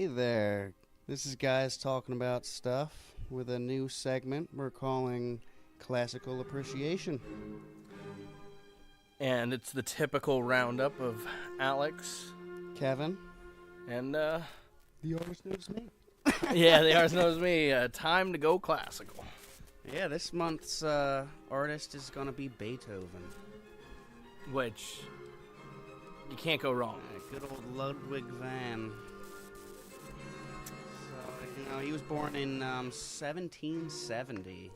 there. This is guys talking about stuff with a new segment we're calling Classical Appreciation. And it's the typical roundup of Alex. Kevin. And, The artist knows me. yeah, the artist knows me. Time to go classical. Yeah, this month's artist is going to be Beethoven. Which, you can't go wrong. Good old Ludwig van. So, he was born in 1770.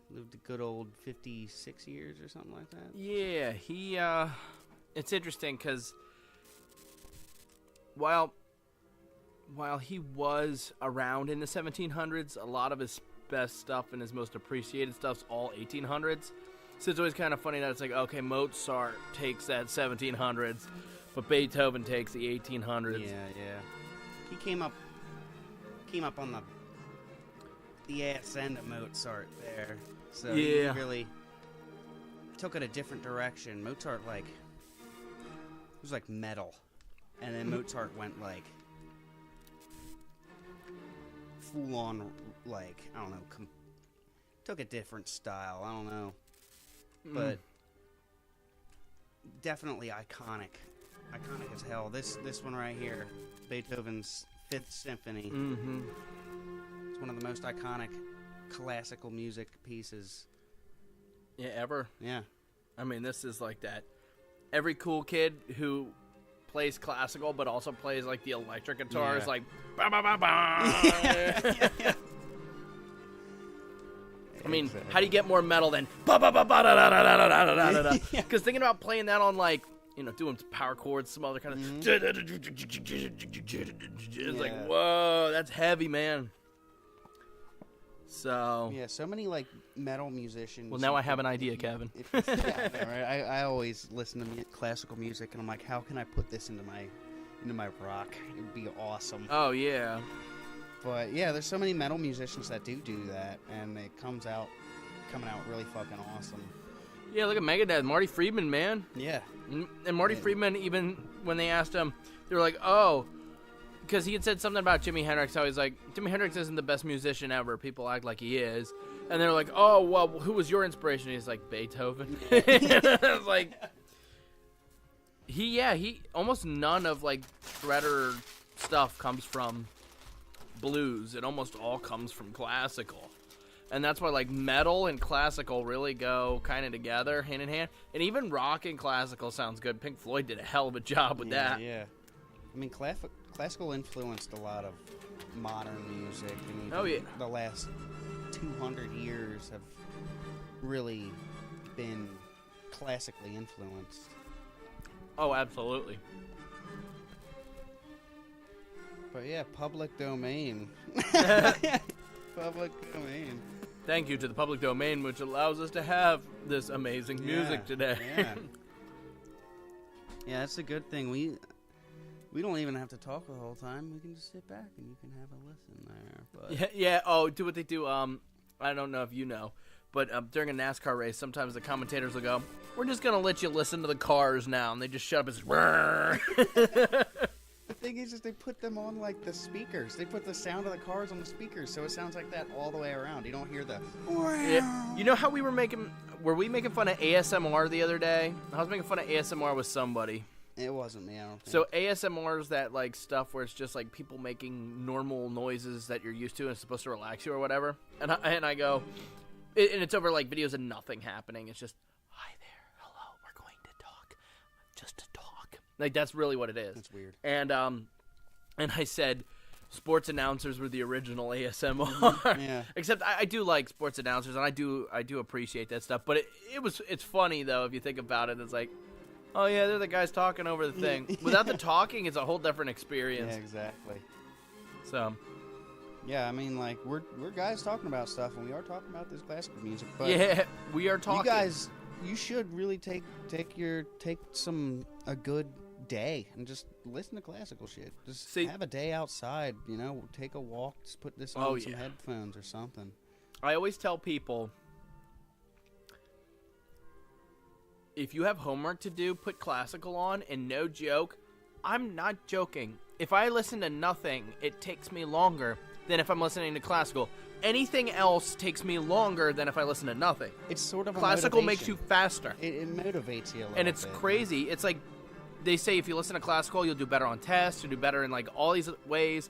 Lived a good old 56 years or something like that. Yeah, it's interesting because while he was around in the 1700s, a lot of his best stuff and his most appreciated stuff's all 1800s. So it's always kind of funny that it's like, okay, Mozart takes that 1700s, but Beethoven takes the 1800s. Yeah. He came up on the ass end of Mozart there. So he really took it a different direction. Mozart, it was like metal. And then Mozart went full on, I don't know, took a different style. I don't know. But definitely iconic as hell. This one right here, Beethoven's Fifth Symphony. Mm-hmm. It's one of the most iconic classical music pieces. Yeah, ever. Yeah. I mean, this is like that. Every cool kid who plays classical but also plays the electric guitar is like ba ba ba ba. Yeah. I mean, how do you get more metal than ba ba ba ba da da da da da da da da? Because thinking about playing that on doing power chords, some other kind of it's like, whoa, that's heavy, man. So yeah, so many metal musicians. Well, now I have an idea, Kevin. Right. I always listen to classical music, and I'm like, how can I put this into my rock? It'd be awesome. Oh yeah. But yeah, there's so many metal musicians that do that, and it coming out really fucking awesome. Yeah, look at Megadeth, Marty Friedman, man. Yeah. And Marty Friedman, even when they asked him, they were like, oh, because he had said something about Jimi Hendrix, how he's like, Jimi Hendrix isn't the best musician ever. People act like he is. And they're like, oh, well, who was your inspiration? He's like, Beethoven. I was like, he almost none of Shredder stuff comes from blues. It almost all comes from classical. And that's why metal and classical really go kind of together, hand in hand. And even rock and classical sounds good. Pink Floyd did a hell of a job with that. Yeah. I mean, classical influenced a lot of modern music. And the last 200 years have really been classically influenced. Oh, absolutely. But yeah, public domain. Public domain. Thank you to the public domain, which allows us to have this amazing music today. Yeah, that's a good thing. We don't even have to talk the whole time. We can just sit back and you can have a listen there. But Yeah. Oh, do what they do. I don't know if you know, but during a NASCAR race, sometimes the commentators will go, "We're just gonna let you listen to the cars now," and they just shut up and say, The thing is they put them on the speakers. They put the sound of the cars on the speakers, so it sounds like that all the way around. You don't hear the. Yeah. You know how we were making fun of ASMR the other day? I was making fun of ASMR with somebody. It wasn't me, I don't think. So ASMR is that stuff where it's just people making normal noises that you're used to and it's supposed to relax you or whatever. And I go, and it's over videos of nothing happening. It's just, hi there, hello, we're going to talk, just to talk. That's really what it is. That's weird. And I said, sports announcers were the original ASMR. Yeah. Except I do like sports announcers and I do appreciate that stuff. But it's funny though if you think about it. It's like, oh yeah, they're the guys talking over the thing. Without the talking, it's a whole different experience. Yeah, exactly. So. Yeah, I mean, we're guys talking about stuff, and we are talking about this classical music. But yeah, we are talking. You guys, you should really take a good day and just listen to classical shit. Just have a day outside, take a walk, just put this on some headphones or something. I always tell people, if you have homework to do, put classical on, and no joke, I'm not joking. if I listen to nothing, it takes me longer than if I'm listening to classical. Anything else takes me longer than if I listen to nothing. It's sort of classical a makes you faster. It motivates you a little bit. And it's crazy. It's like they say if you listen to classical, you'll do better on tests, you'll do better in like all these ways.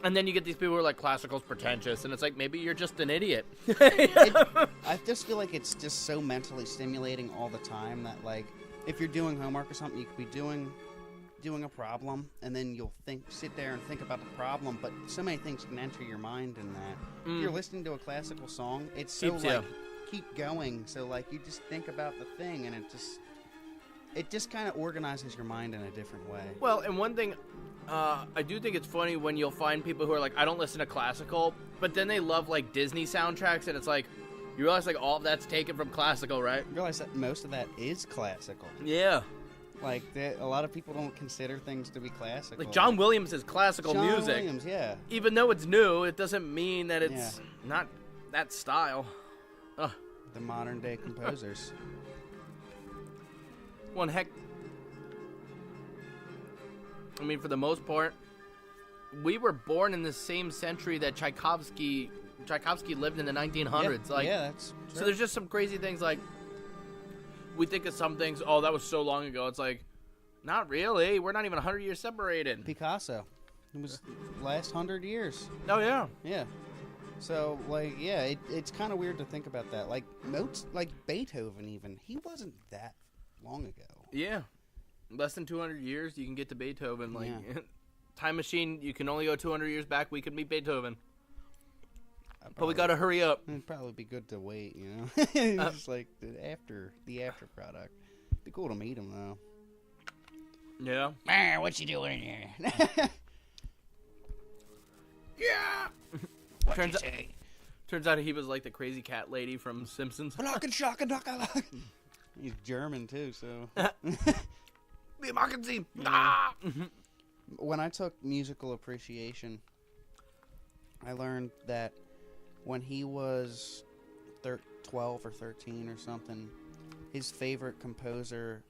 And then you get these people who are like, classical's pretentious, and it's like, maybe you're just an idiot. I just feel like it's just so mentally stimulating all the time that, like, if you're doing homework or something, you could be doing a problem, and then you'll sit there and think about the problem, but so many things can enter your mind in that. If you're listening to a classical song, it's so, keep going, so, like, you just think about the thing, and it just kind of organizes your mind in a different way. Well, and one thing, I do think it's funny when you'll find people who are like, I don't listen to classical, but then they love, like, Disney soundtracks, and it's like, you realize, like, all of that's taken from classical, right? You realize that most of that is classical. Yeah. Like, a lot of people don't consider things to be classical. Like, John Williams is classical music. John Williams, yeah. Even though it's new, it doesn't mean that it's not that style. Ugh. The modern-day composers. One heck... I mean, for the most part, we were born in the same century that Tchaikovsky lived in the 1900s. Yeah, that's true. So there's just some crazy things, like, we think of some things, oh, that was so long ago. It's like, not really. We're not even 100 years separated. Picasso. It was last 100 years. Oh, yeah. Yeah. So, like, yeah, it's kind of weird to think about that. Like, like Beethoven even, he wasn't that long ago. Yeah. Less than 200 years, you can get to Beethoven. Like, Time Machine, you can only go 200 years back. We could meet Beethoven. But we got to hurry up. It'd probably be good to wait, you know? It's just like the after product. Be cool to meet him, though. Yeah. Man, what you doing in here? Yeah. Turns out he was like the crazy cat lady from Simpsons. He's German, too, so... When I took musical appreciation, I learned that when he was 12 or 13 or something, his favorite composer,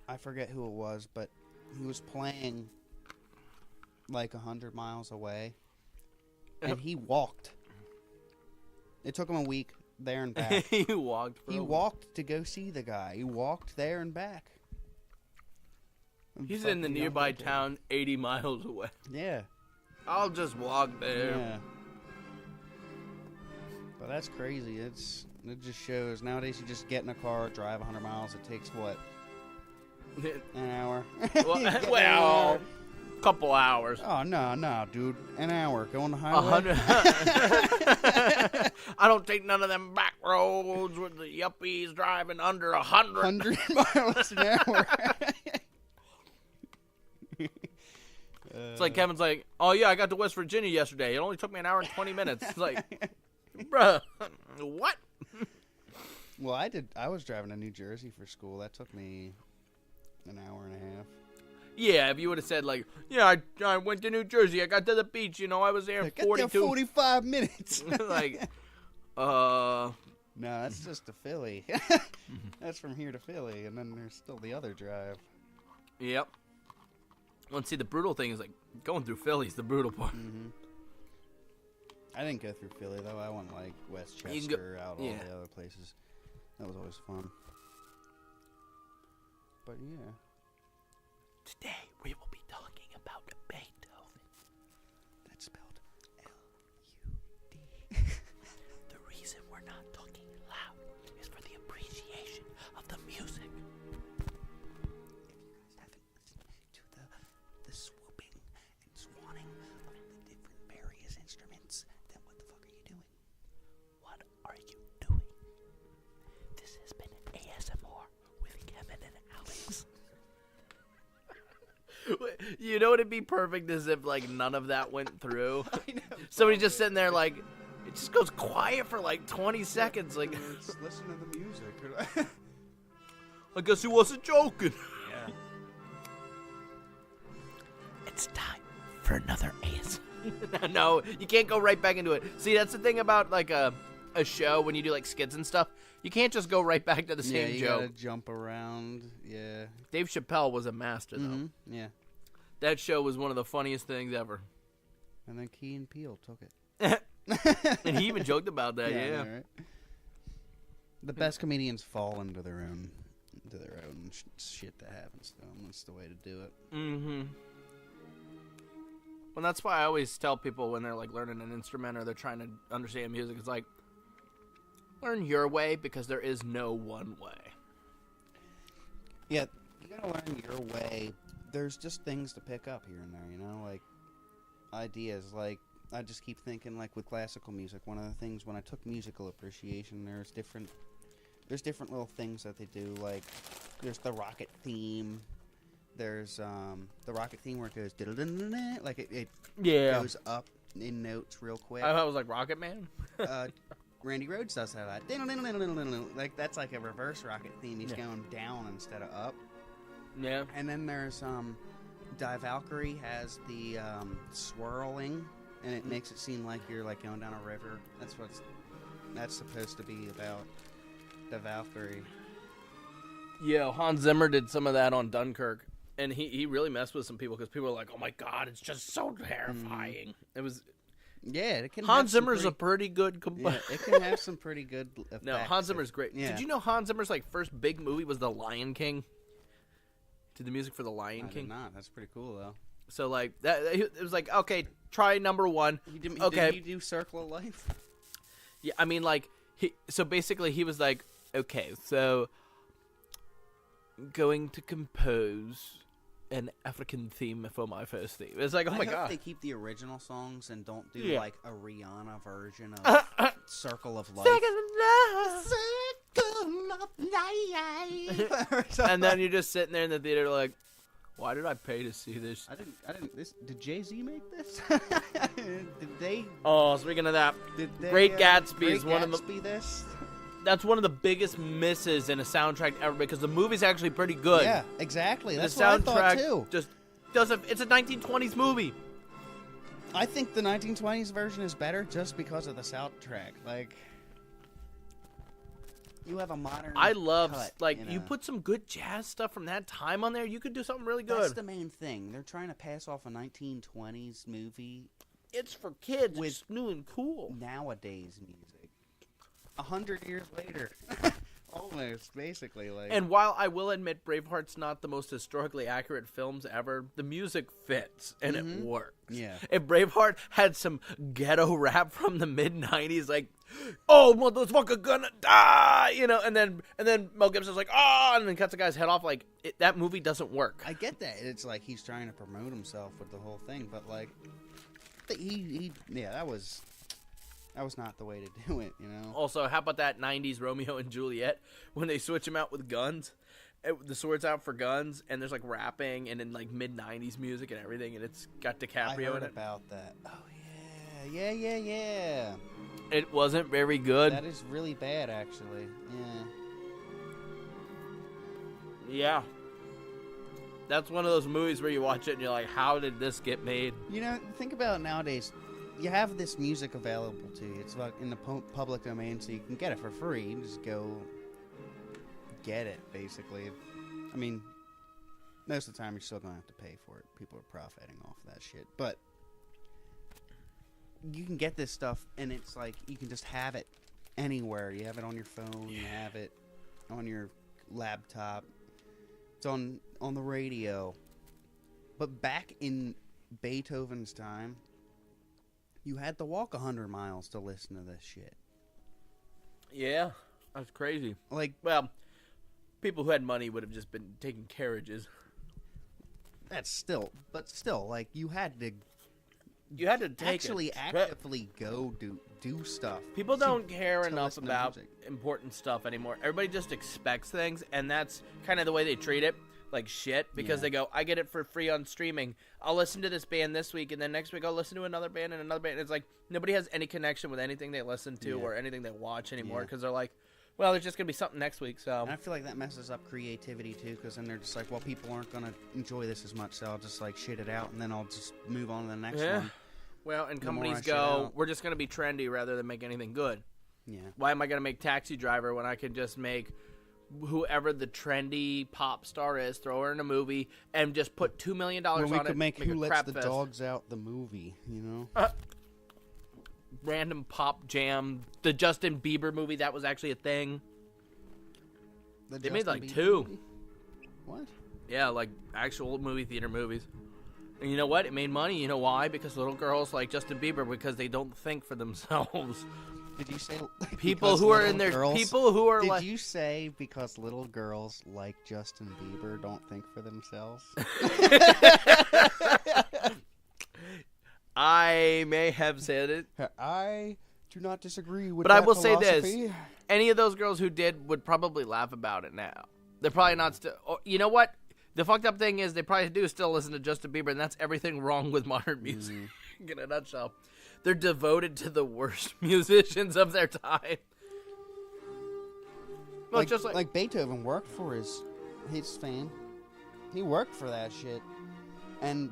I forget who it was, but he was playing like 100 miles away, and he walked. It took him a week there and back. He walked to go see the guy. He walked there and back. He's in the nearby town 80 miles away. Yeah. I'll just walk there. Yeah. But that's crazy. It just shows. Nowadays, you just get in a car, drive 100 miles. It takes, what? An hour? Well, couple hours. Oh, no, dude. An hour. Go on the highway. 100. I don't take none of them back roads with the yuppies driving under 100. 100 miles an hour. It's like Kevin's like, oh, yeah, I got to West Virginia yesterday. It only took me an hour and 20 minutes. It's like, bruh, what? Well, I was driving to New Jersey for school. That took me an hour and a half. Yeah, if you would have said, like, yeah, I went to New Jersey. I got to the beach. You know, I was there 42. 45 minutes. Like, No, that's just to Philly. That's from here to Philly, and then there's still the other drive. Yep. Well, see, the brutal thing is, like, going through Philly's the brutal part. Mm-hmm. I didn't go through Philly, though. I went, like, Westchester, all the other places. That was always fun. But, yeah. Today, we will be talking about Beethoven. That's spelled L-U-D. The reason we're not talking loud is for the appreciation of the music. The swooping and swanning of the different various instruments, then what the fuck are you doing? What are you doing? This has been ASMR with Kevin and Alex. You know what would be perfect is if, like, none of that went through. I know. Somebody's just sitting there, like, it just goes quiet for, like, 20 seconds. Like, just listen to the music. I guess he wasn't joking. Yeah. It's time for another ASMR. No, you can't go right back into it. See, that's the thing about, like, a show when you do, like, skits and stuff. You can't just go right back to the same you joke. gotta jump around. Yeah. Dave Chappelle was a master, though. Mm-hmm. Yeah. That show was one of the funniest things ever. And then Key and Peele took it. And he even joked about that, yeah. I know, right? The best comedians fall into their own shit that happens to them. That's the way to do it. Mm-hmm. Well, that's why I always tell people when they're like learning an instrument or they're trying to understand music, it's like, learn your way because there is no one way. Yeah, you gotta learn your way. There's just things to pick up here and there, you know, like ideas. Like I just keep thinking, like with classical music, one of the things when I took musical appreciation, there's different little things that they do. Like there's the rocket theme. There's the rocket theme where it goes like it goes up in notes real quick. I thought it was like Rocket Man. Randy Rhoads does have that. Like that's like a reverse rocket theme. He's going down instead of up. Yeah. And then there's Die Valkyrie has the swirling, and it makes it seem like you're like going down a river. That's supposed to be about Die Valkyrie. Yeah, Hans Zimmer did some of that on Dunkirk, and he really messed with some people because people were like, "Oh my god, it's just so terrifying." It was. Yeah, it can. Hans Zimmer's a pretty good composer. Yeah, it can have some pretty good effects. No, Hans Zimmer's great. Yeah. Did you know Hans Zimmer's like first big movie was The Lion King? Did the music for The Lion King? Did not. That's pretty cool though. So like that, it was like, okay, try number one. Did he do Circle of Life? Yeah, I mean like so basically he was like, okay, so going to compose an African theme for my first theme. It's like, oh my god. I hope they keep the original songs and don't do like a Rihanna version of Circle of Life. Circle of Life. And then you're just sitting there in the theater like, why did I pay to see this? Did Jay-Z make this? Did they? Oh, speaking of that, Great Gatsby is one of the. This? That's one of the biggest misses in a soundtrack ever because the movie's actually pretty good. Yeah, exactly. That's the what soundtrack I thought too. Just doesn't. It's a 1920s movie. I think the 1920s version is better just because of the soundtrack. Like, you have a modern. I love cut, you put some good jazz stuff from that time on there. You could do something really good. That's the main thing. They're trying to pass off a 1920s movie. It's for kids. With it's new and cool. Nowadays music. 100 years later. Almost, basically. Like. And while I will admit Braveheart's not the most historically accurate films ever, the music fits, and it works. Yeah. If Braveheart had some ghetto rap from the mid-90s, like, oh, motherfucker gonna die, you know, and then Mel Gibson's like, oh, and then cuts the guy's head off, like, that movie doesn't work. I get that. It's like he's trying to promote himself with the whole thing, but, like, that was not the way to do it, you know? Also, how about that 90s Romeo and Juliet when they switch them out with guns? The sword's out for guns, and there's, like, rapping and then, like, mid-90s music and everything, and it's got DiCaprio in it. I heard about that. Oh, yeah. It wasn't very good. That is really bad, actually. Yeah. That's one of those movies where you watch it and you're like, how did this get made? You know, think about it nowadays. You have this music available to you. It's like in the public domain, so you can get it for free. You just go get it, basically. I mean, most of the time you're still going to have to pay for it. People are profiting off of that shit. But you can get this stuff, and it's like you can just have it anywhere. You have it on your phone. You have it on your laptop. It's on the radio. But back in Beethoven's time, you had to walk 100 miles to listen to this shit. Yeah, that's crazy. Like, well, people who had money would have just been taking carriages. But still, like, you had to take actively go do stuff. People don't care enough about important stuff anymore. Everybody just expects things, and that's kind of the way they treat it. Like shit, because they go, I get it for free on streaming. I'll listen to this band this week, and then next week I'll listen to another band and another band. It's like nobody has any connection with anything they listen to or anything they watch anymore because they're like, well, there's just going to be something next week. So and I feel like that messes up creativity too, because then they're just like, well, people aren't going to enjoy this as much, so I'll just like shit it out, and then I'll just move on to the next one. Well, and companies go, we're just going to be trendy rather than make anything good. Yeah. Why am I going to make Taxi Driver when I can just make whoever the trendy pop star is, throw her in a movie, and just put $2 million on we it. could make Who a Lets crap the fest. Dogs Out the movie, you know? Random pop jam. The Justin Bieber movie, that was actually a thing. They made like Bieber 2. movie? What? Yeah, like actual movie theater movies. And you know what? It made money. You know why? Because little girls like Justin Bieber because they don't think for themselves. Did you say people who are in their girls, people who are Did you say because little girls like Justin Bieber don't think for themselves? I may have said it. I do not disagree with but that I will philosophy. say this. Any of those girls who did would probably laugh about it now. They're probably not still... You know what? The fucked up thing is they probably do still listen to Justin Bieber, and that's everything wrong with modern music, in a nutshell. They're devoted to the worst musicians of their time. Well, like Beethoven worked for his fame. He worked for that shit. And,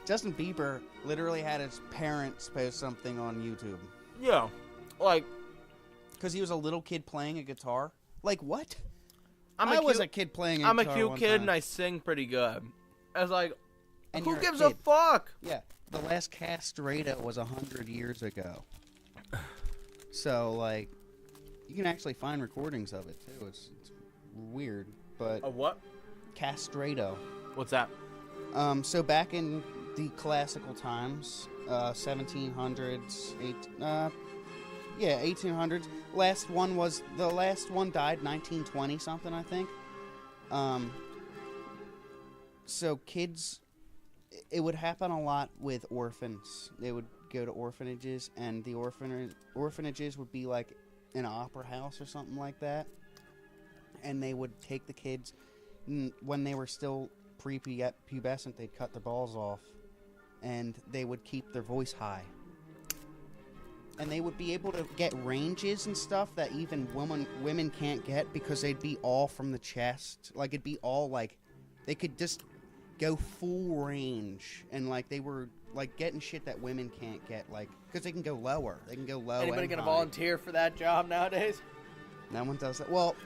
Justin Bieber literally had his parents post something on YouTube. Yeah. Like... Because he was a little kid playing a guitar. Like, what? I was a kid playing a guitar. I'm a cute kid time. and I sing pretty good. I was like, And who you're gives a a kid. fuck? Yeah, the last castrato was 100 years ago. So, like, you can actually find recordings of it, too. It's weird, but... A what? Castrato. What's that? So back in the classical times, 1700s, 1800s. The last one died 1920 something, I think. So kids, it would happen a lot with orphans. They would go to orphanages, and the orphanages would be like an opera house or something like that. And they would take the kids, when they were still prepubescent, they'd cut their balls off, and they would keep their voice high. And they would be able to get ranges and stuff that even women can't get because they'd be all from the chest. Like, it'd be all, like, they could just go full range. And, like, they were, like, getting shit that women can't get, like, because they can go lower. They can go low. Anybody gonna high. volunteer for that job nowadays? No one does that. Well,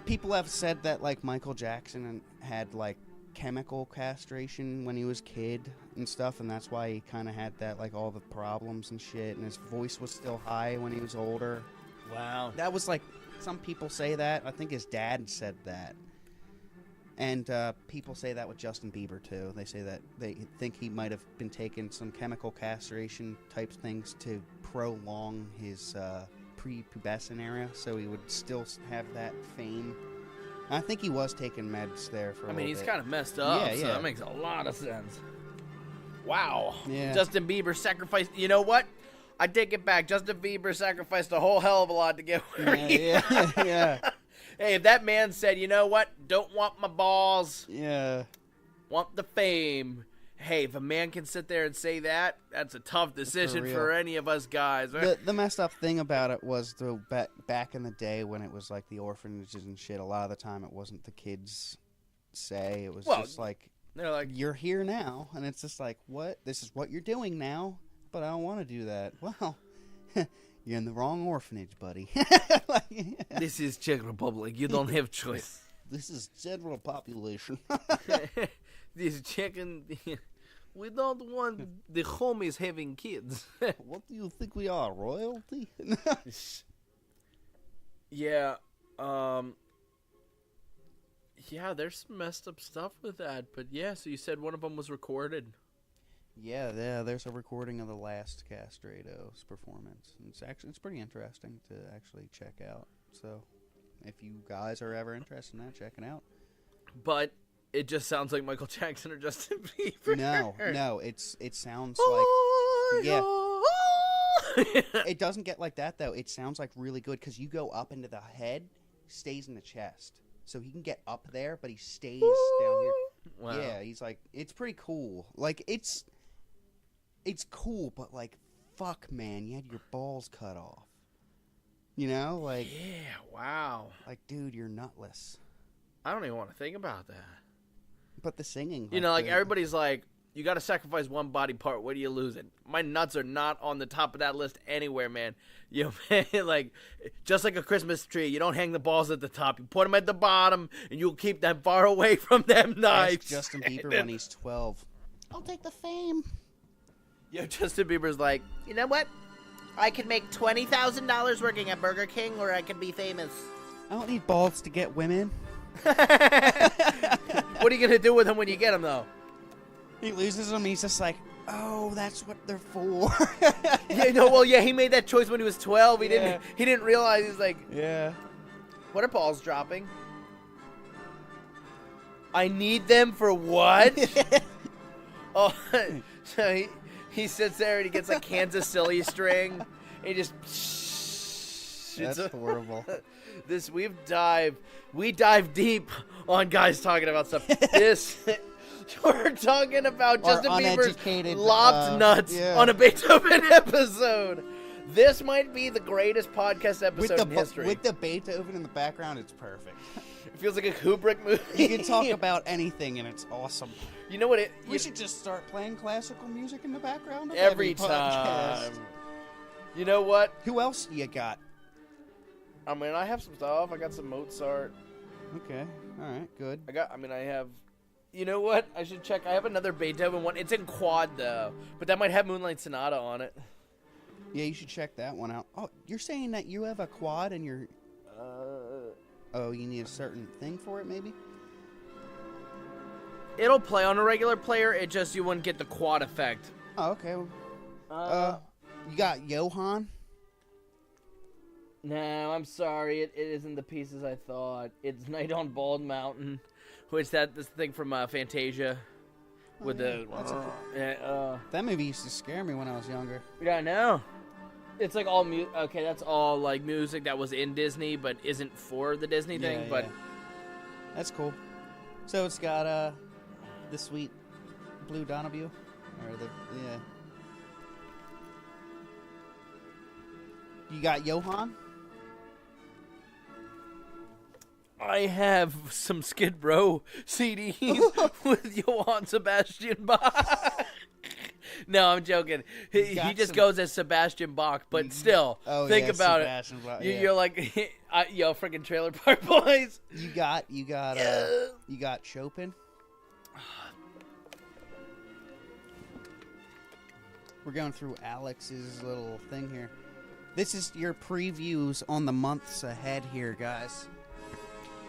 people have said that, like, Michael Jackson had, like, chemical castration when he was a kid and stuff, and that's why he kind of had that, like, all the problems and shit, and his voice was still high when he was older. Wow. That was, like, some people say that. I think his dad said that. And people say that with Justin Bieber, too. They say that they think he might have been taking some chemical castration type things to prolong his prepubescent era, so he would still have that fame. I think he was taking meds there for a little bit. He's kind of messed up, Yeah, so yeah. that makes a lot of sense. Wow. Yeah. Justin Bieber sacrificed... You know what? I take it back. Justin Bieber sacrificed a whole hell of a lot to get where he Yeah. Hey, if that man said, you know what? Don't want my balls. Yeah. Want the fame. Hey, if a man can sit there and say that, that's a tough decision real. for any of us guys. Right? The messed up thing about it was back in the day when it was like the orphanages and shit, a lot of the time it wasn't the kids' say. It was just like, they're like, you're here now. And it's just like, what? This is what you're doing now, but I don't want to do that. Well, you're in the wrong orphanage, buddy. this is Czech Republic. You don't have choice. This is general population. This chicken... We don't want the homies having kids. What do you think we are, royalty? Yeah, yeah, there's some messed up stuff with that, but yeah, so you said one of them was recorded. Yeah, there's a recording of the last Castrato's performance. It's pretty interesting to actually check out. So, if you guys are ever interested in that, check it out. But it just sounds like Michael Jackson or Justin Bieber. No, it sounds like it doesn't get like that though. It sounds like really good because you go up into the head, stays in the chest, so he can get up there, but he stays down here. Wow. Yeah, he's like, it's pretty cool. Like it's cool, but like, fuck, man, you had your balls cut off. You know, like, yeah, wow. Like, dude, you're nutless. I don't even want to think about that. But the singing, you know, like everybody's like, You got to sacrifice one body part. What are you losing? My nuts are not on the top of that list anywhere, man. You know, man, like, just like a Christmas tree, you don't hang the balls at the top. You put them at the bottom, and you'll keep them far away from them knives. Ask Justin Bieber when he's 12. I'll take the fame. Yo, Justin Bieber's like, You know what? I could make $20,000 working at Burger King, or I could be famous. I don't need balls to get women. what are you going to do with them when you get them, though? He loses them, he's just like, oh, that's what they're for. He made that choice when he was 12. He didn't realize. He's like, yeah. What are balls dropping? I need them for what? Oh, so he sits there and he gets a Kansas silly string. And he just. That's horrible. We dive deep on guys talking about stuff. We're talking about Justin Bieber's lopped nuts on a Beethoven episode. This might be the greatest podcast episode in history. With the Beethoven in the background, it's perfect. It feels like a Kubrick movie. You can talk about anything, and it's awesome. You know what? We should just start playing classical music in the background of every time. Podcast. You know what? Who else you got? I mean, I have some stuff. I got some Mozart. Okay. All right. Good. I have. You know what? I should check. I have another Beethoven one. It's in quad, though. But that might have Moonlight Sonata on it. Yeah, you should check that one out. Oh, you're saying that you have a quad and you're... Oh, you need a certain thing for it, maybe? It'll play on a regular player. It just, you wouldn't get the quad effect. Oh, okay. You got Johann? No, I'm sorry. It isn't the pieces I thought. It's Night on Bald Mountain. Which this thing from Fantasia, with that movie used to scare me when I was younger. Yeah, I know. It's like all okay. That's all like music that was in Disney, but isn't for the Disney thing. But that's cool. So it's got the sweet Blue Donahue, or You got Johann? I have some Skid Row CDs with Johann Sebastian Bach. No, I'm joking. He just goes as Sebastian Bach, but still, think about Sebastian Bach, You're like, freaking Trailer Park Boys. You got Chopin. We're going through Alex's little thing here. This is your previews on the months ahead here, guys.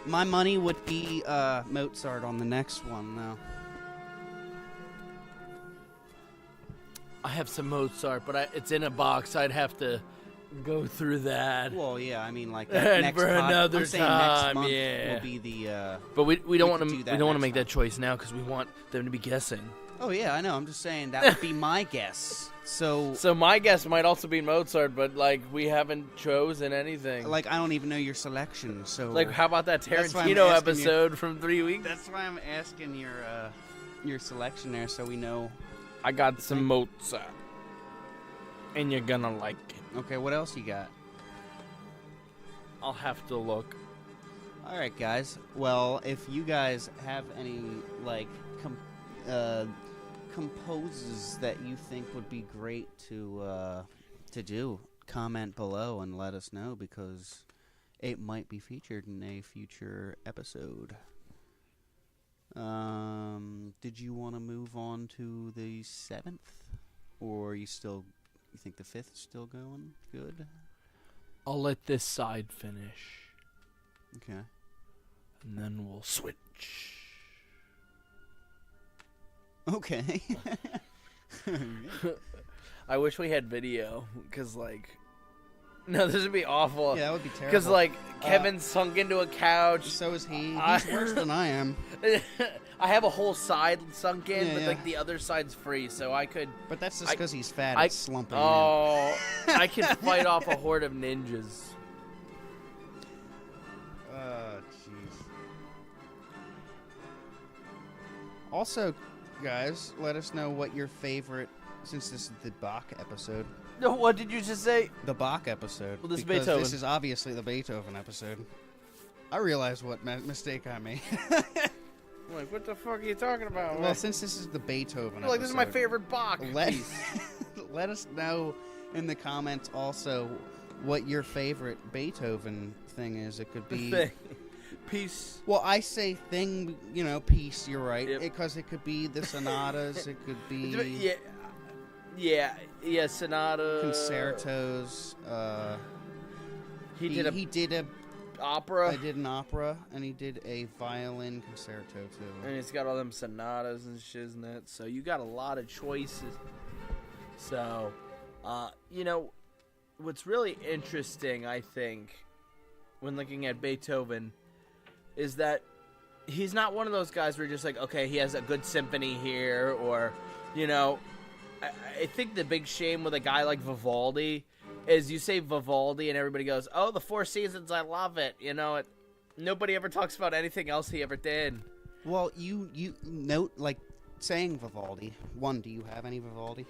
My money would be Mozart on the next one, though. I have some Mozart, but it's in a box. I'd have to go through that. Well, yeah, I mean, like that next for another next time, month yeah. will be the. But we don't want to make that choice now because we want them to be guessing. Oh yeah, I know. I'm just saying that would be my guess. So my guess might also be Mozart, but like we haven't chosen anything. Like I don't even know your selection. So like, how about that Tarantino episode from 3 weeks? That's why I'm asking your selection there, so we know. I got some Mozart, and you're gonna like it. Okay, what else you got? I'll have to look. All right, guys. Well, if you guys have any like composes that you think would be great to do, comment below and let us know, because it might be featured in a future episode. Did you want to move on to the 7th, or you think the 5th is still going good? I'll let this side finish. Okay. And then we'll switch. Okay. I wish we had video, because, like... No, this would be awful. Yeah, that would be terrible. Because, like, Kevin sunk into a couch. So is he. He's worse than I am. I have a whole side sunk in, but, like, the other side's free, so I could... But that's just because he's fat and slumping in. I can fight off a horde of ninjas. Jeez. Also, guys, let us know what your favorite... Since this is the Bach episode... No, what did you just say? The Bach episode. Well, this is because Beethoven. This is obviously the Beethoven episode. I realized what mistake I made. I'm like, what the fuck are you talking about? Well, since this is the Beethoven like, this is my episode, favorite Bach let, piece. let us know in the comments also what your favorite Beethoven thing is. It could be... Thing. Piece. Well, I say thing, piece, you're right. Yep. Because it could be the sonatas, it could be... Yeah, sonata. Concertos. He did a opera. I did an opera, and he did a violin concerto too. And he's got all them sonatas and shiznit, so you got a lot of choices. So, what's really interesting, I think, when looking at Beethoven, is that he's not one of those guys where you're just like, okay, he has a good symphony here, or, I think the big shame with a guy like Vivaldi is you say Vivaldi and everybody goes, oh, the Four Seasons, I love it. Nobody ever talks about anything else he ever did. Well, you note, like, saying Vivaldi. One, do you have any Vivaldi?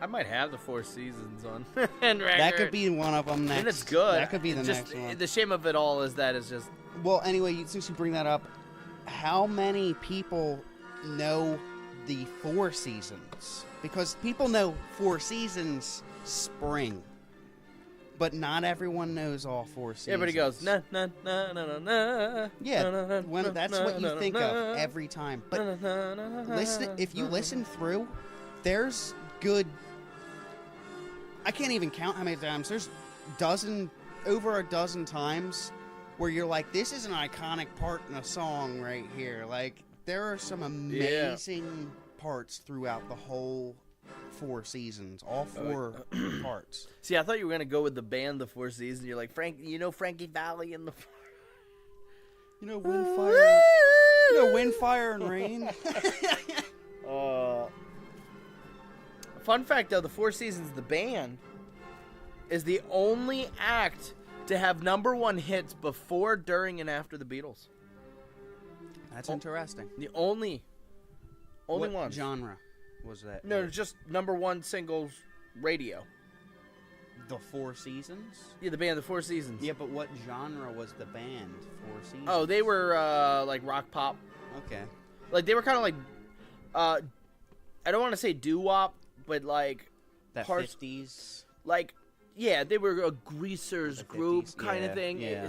I might have the Four Seasons on record. That could be one of them next. And it's good. That could be the next one. The shame of it all is that it's just... Well, anyway, since you bring that up, how many people know the Four Seasons? Because people know Four Seasons spring. But not everyone knows all four seasons. Everybody goes, na, na, na, na, na, na. Yeah, na, na, when, that's na, what you na, think na, of every time. But na, na, na, if you listen through, there's good... I can't even count how many times. There's over a dozen times where you're like, this is an iconic part in a song right here. Like, there are some amazing parts throughout the whole Four Seasons, all four parts. See, I thought you were gonna go with the band, the Four Seasons. You're like, Frankie Valli and the. Wind, fire, and rain. Fun fact though, the Four Seasons, the band, is the only act to have #1 hits before, during, and after the Beatles. That's interesting. The only what one. Genre was that? No, just #1 singles radio. The Four Seasons? Yeah, the band, the Four Seasons. Yeah, but what genre was the band, Four Seasons? Oh, they were like rock pop. Okay. Like they were kind of like, I don't want to say doo-wop, but like that parts, 50s. Like, yeah, they were a greasers group kind of thing. Yeah.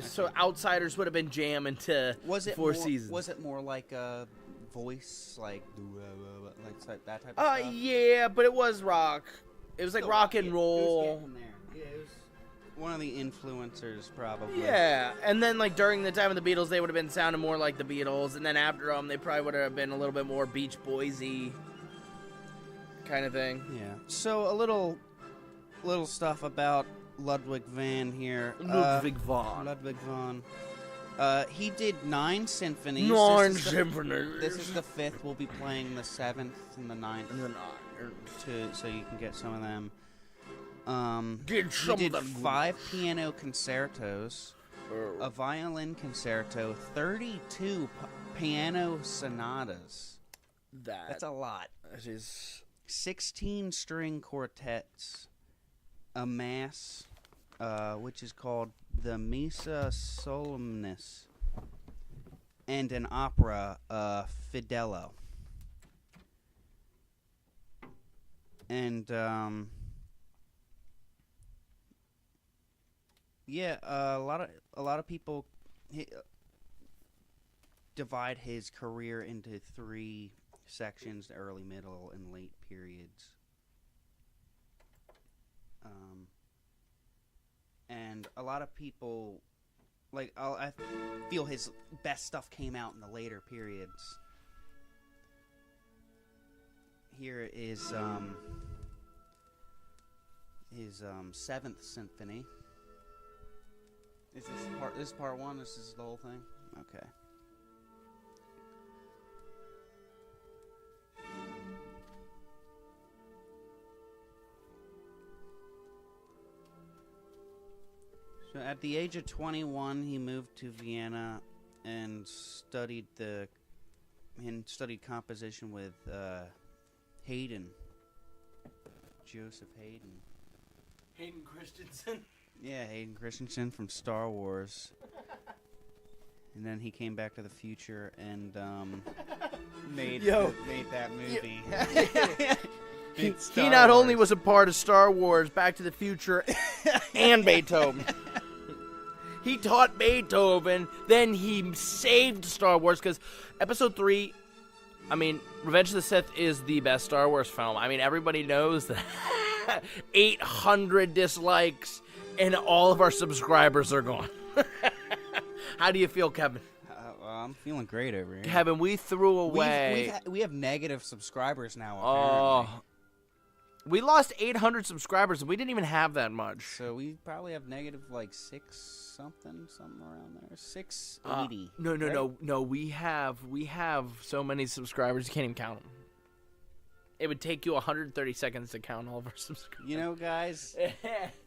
So outsiders would have been jamming to Four Seasons. Was it more like a voice, like that type of stuff? Yeah, but it was rock. It was like rock and roll. It was getting there. Yeah, it was one of the influencers, probably. Yeah, and then like during the time of the Beatles, they would have been sounding more like the Beatles, and then after them, they probably would have been a little bit more Beach Boysy kind of thing. Yeah. So a little stuff about Ludwig van here. Ludwig van. He did 9 symphonies. 9 symphonies. This is the 5th. We'll be playing the 7th and the 9th. So you can get some of them. He did 5 piano concertos, a violin concerto, 32 piano sonatas. That's a lot. That is 16 string quartets, a mass, which is called the Missa Solemnis, and an opera, Fidelio. And a lot of people divide his career into 3 sections: the early, middle, and late periods. And a lot of people, like, I feel his best stuff came out in the later periods. Here is his 7th symphony. Is this part 1? This is the whole thing? Okay. So at the age of 21, he moved to Vienna and studied composition with Haydn. Joseph Haydn. Hayden Christensen. Yeah, Hayden Christensen from Star Wars. and then he came back to the future and made that movie. He not only was a part of Star Wars, Back to the Future, and Beethoven. He taught Beethoven, then he saved Star Wars, because Episode 3, I mean, Revenge of the Sith is the best Star Wars film. I mean, everybody knows that. 800 dislikes, and all of our subscribers are gone. How do you feel, Kevin? I'm feeling great over here. Kevin, we threw away... We have negative subscribers now, apparently. We lost 800 subscribers, and we didn't even have that much. So we probably have negative, like, 6 something around there. 680. No. We have so many subscribers, you can't even count them. It would take you 130 seconds to count all of our subscribers. You know, guys,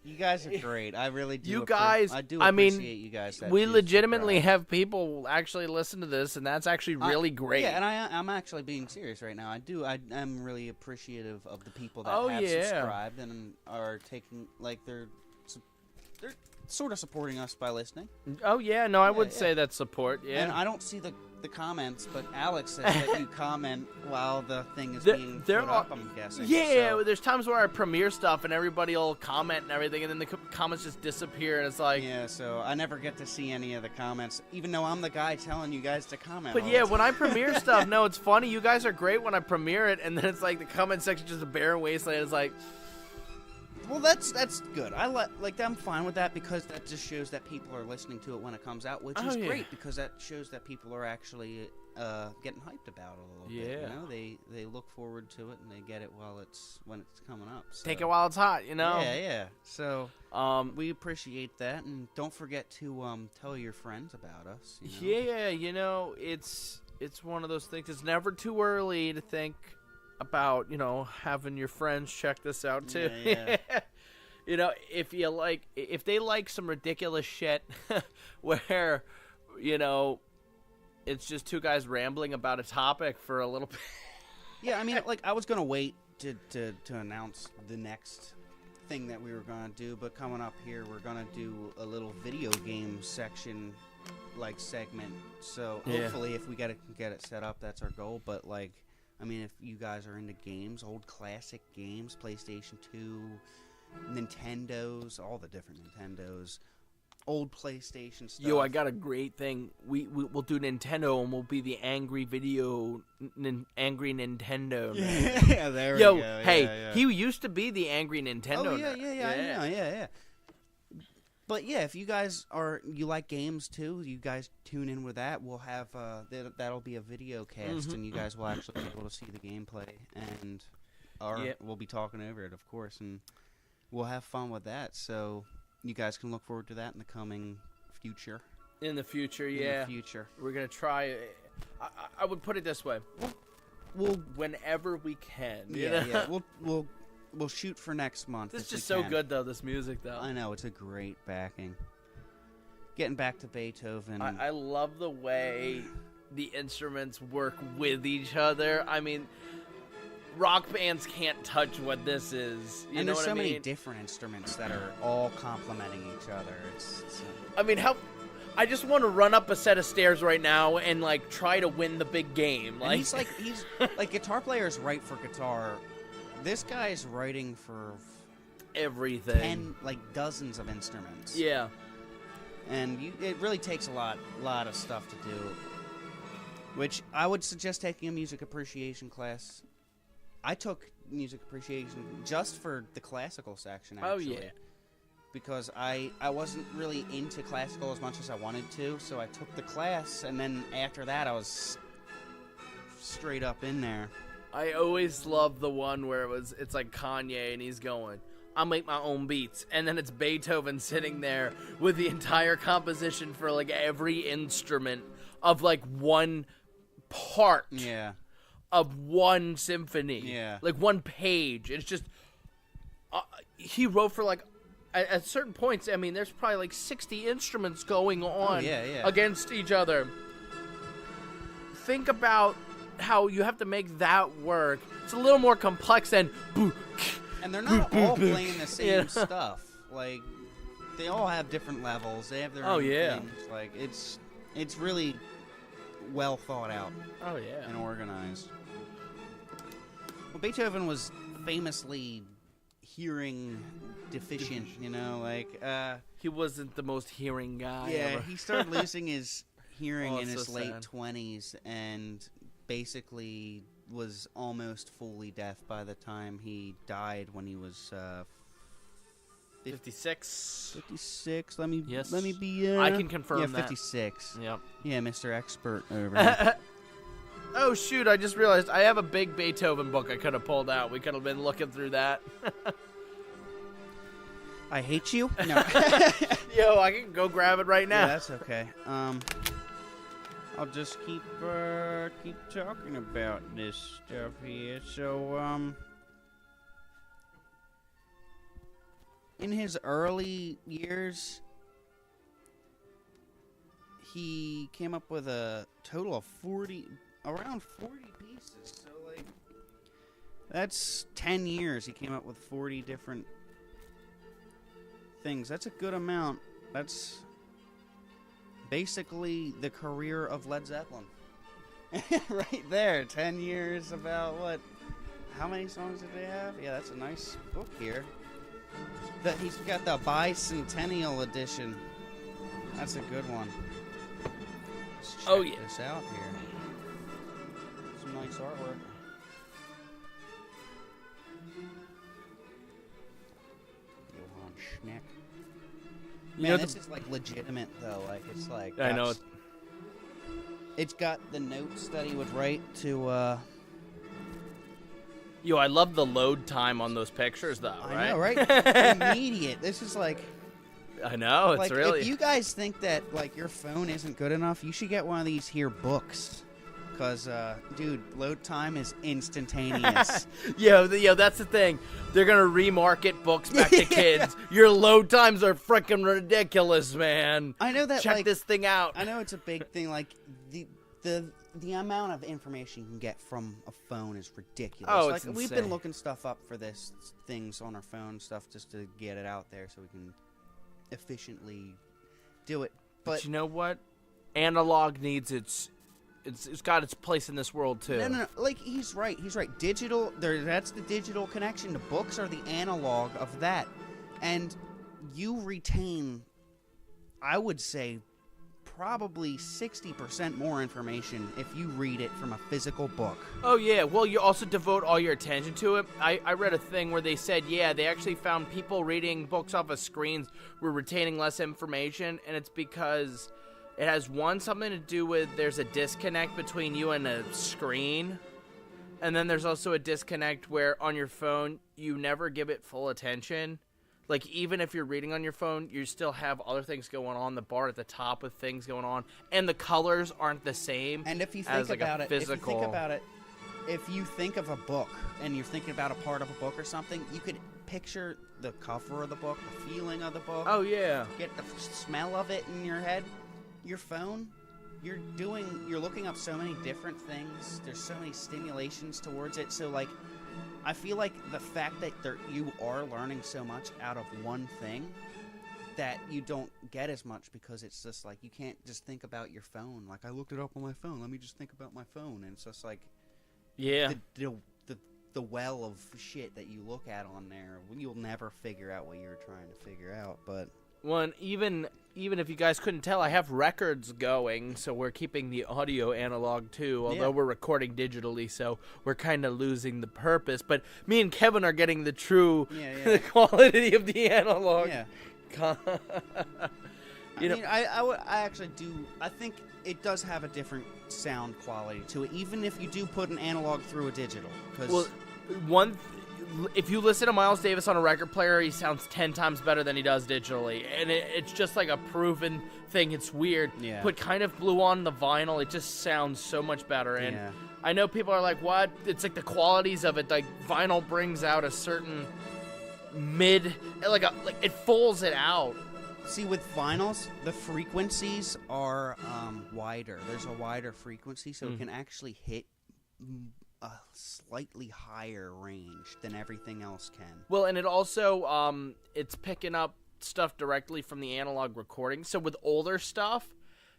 you guys are great. I really do. You guys, I appreciate you guys. We legitimately have people actually listen to this, and that's actually really great. Yeah, and I'm actually being serious right now. I'm really appreciative of the people that have subscribed and are taking, like, they're sort of supporting us by listening. Oh, yeah. No, I would say that's support, yeah. And I don't see the comments, but Alex says that you comment while the thing is being put up, I'm guessing. Yeah, so. There's times where I premiere stuff and everybody will comment and everything, and then the comments just disappear, and it's like... Yeah, so I never get to see any of the comments, even though I'm the guy telling you guys to comment. But yeah, when I premiere stuff, no, it's funny. You guys are great when I premiere it, and then it's like the comment section just a barren wasteland. It's like... Well, that's good. I'm fine with that, because that just shows that people are listening to it when it comes out, which is great, because that shows that people are actually getting hyped about it a little bit. You know, they look forward to it and they get it when it's coming up. So. Take it while it's hot, you know. Yeah. So we appreciate that, and don't forget to tell your friends about us. You know? Yeah, you know, it's one of those things. It's never too early to think about, you know, having your friends check this out too. Yeah. You know, if they like some ridiculous shit where, you know, it's just two guys rambling about a topic for a little bit. Yeah, I mean, like, I was gonna wait to announce the next thing that we were gonna do, but coming up here, we're gonna do a little video game section, like, segment. So hopefully, if we get it set up, that's our goal. But, like, I mean, if you guys are into games, old classic games, PlayStation 2, Nintendos, all the different Nintendos, old PlayStation stuff. Yo, I got a great thing. We'll do Nintendo, and we'll be the angry angry Nintendo. Yeah, there we go. Hey, he used to be the angry Nintendo. Oh, yeah. But yeah, if you guys you like games too, you guys tune in with that. We'll have that'll be a video cast, and you guys will actually be able to see the gameplay, and we'll be talking over it, of course, and we'll have fun with that. So you guys can look forward to that in the coming future. In the future, yeah. In the future, we're gonna try. I would put it this way: we'll whenever we can. Yeah. We'll shoot for next month. This is just so good, though, this music, though. I know, it's a great backing. Getting back to Beethoven. I love the way the instruments work with each other. I mean, rock bands can't touch what this is. You know there's what so I mean? many different instruments that are all complementing each other. I mean, I just want to run up a set of stairs right now and, like, try to win the big game. Like, he's like guitar players write for guitar. This guy's writing for everything. Dozens of instruments. Yeah. And it really takes a lot of stuff to do. Which I would suggest taking a music appreciation class. I took music appreciation just for the classical section, actually. Oh, yeah. Because I wasn't really into classical as much as I wanted to, so I took the class, and then after that I was straight up in there. I always loved the one where it's like Kanye and he's going, I'll make my own beats. And then it's Beethoven sitting there with the entire composition for, like, every instrument of, like, one part of one symphony. Yeah. Like, one page. It's just, he wrote for, like, at certain points, I mean, there's probably, like, 60 instruments going on against each other. Think about how you have to make that work. It's a little more complex than and they're not all playing the same stuff. Like, they all have different levels. They have their own things. Like, It's really well thought out Oh yeah. and organized. Well, Beethoven was famously hearing deficient, you know, like, He wasn't the most hearing guy yeah, ever. he started losing his hearing Oh, in it's his so late sad. 20s and basically was almost fully deaf by the time he died when he was 56. 56. Let me Yes. be I can confirm yeah, that. 56. Yep. Yeah, Mr. Expert over here. Oh shoot, I just realized I have a big Beethoven book I could have pulled out. We could have been looking through that. I hate you? No. Yo, I can go grab it right Yeah, now. that's okay. I'll just keep talking about this stuff here. So, in his early years, he came up with a total of around 40 pieces. So, like, that's 10 years. He came up with 40 different things. That's a good amount. That's basically the career of Led Zeppelin. Right there. 10 years about what? How many songs did they have? Yeah, that's a nice book here. He's got the bicentennial edition. That's a good one. Let's check this out here. Some nice artwork. Johann Schneck. Man, this is like legitimate though. Like it's like I know. It's got the notes that he would write to. Yo, I love the load time on those pictures, though. I know, right? Immediate. This is like. I know. It's like, really. If you guys think that like your phone isn't good enough, you should get one of these here books. Cause, dude, load time is instantaneous. Yo, that's the thing. They're gonna remarket books back to kids. Your load times are freaking ridiculous, man. I know that. Check like, this thing out. I know it's a big thing. Like the amount of information you can get from a phone is ridiculous. Oh, like it's we've insane. been looking stuff up for things on our phone stuff just to get it out there so we can efficiently do it. But you know what? Analog needs it's got its place in this world too. No. Like he's right. Digital. That's the digital connection. The books are the analog of that, and you retain, I would say, probably 60% more information if you read it from a physical book. Oh yeah. Well, you also devote all your attention to it. I read a thing where they said, yeah, they actually found people reading books off of screens were retaining less information, and it's because it has something to do with there's a disconnect between you and a screen. And then there's also a disconnect where on your phone, you never give it full attention. Like, even if you're reading on your phone, you still have other things going on, the bar at the top with things going on, and the colors aren't the same. And if you as, think like, about a it, physical... if you think of a book and you're thinking about a part of a book or something, you could picture the cover of the book, the feeling of the book. Oh, yeah. Get the smell of it in your head. Your phone, you're looking up so many different things. There's so many stimulations towards it. So, like, I feel like the fact that you are learning so much out of one thing that you don't get as much because it's just like you can't just think about your phone. Like, I looked it up on my phone. Let me just think about my phone. And it's just like, yeah, the well of shit that you look at on there, you'll never figure out what you're trying to figure out. But one even if you guys couldn't tell, I have records going, so we're keeping the audio analog too, although we're recording digitally, so we're kind of losing the purpose. But me and Kevin are getting the true the quality of the analog. Yeah. I actually do. I think it does have a different sound quality to it, even if you do put an analog through a digital. Well, if you listen to Miles Davis on a record player, he sounds 10 times better than he does digitally. And it's just like a proven thing. It's weird. Yeah. Put Kind of Blue on the vinyl, it just sounds so much better. And I know people are like, what? It's like the qualities of it. Like, vinyl brings out a certain like it fulls it out. See, with vinyls, the frequencies are wider. There's a wider frequency, so it can actually hit a slightly higher range than everything else can. Well, and it also it's picking up stuff directly from the analog recording. So with older stuff,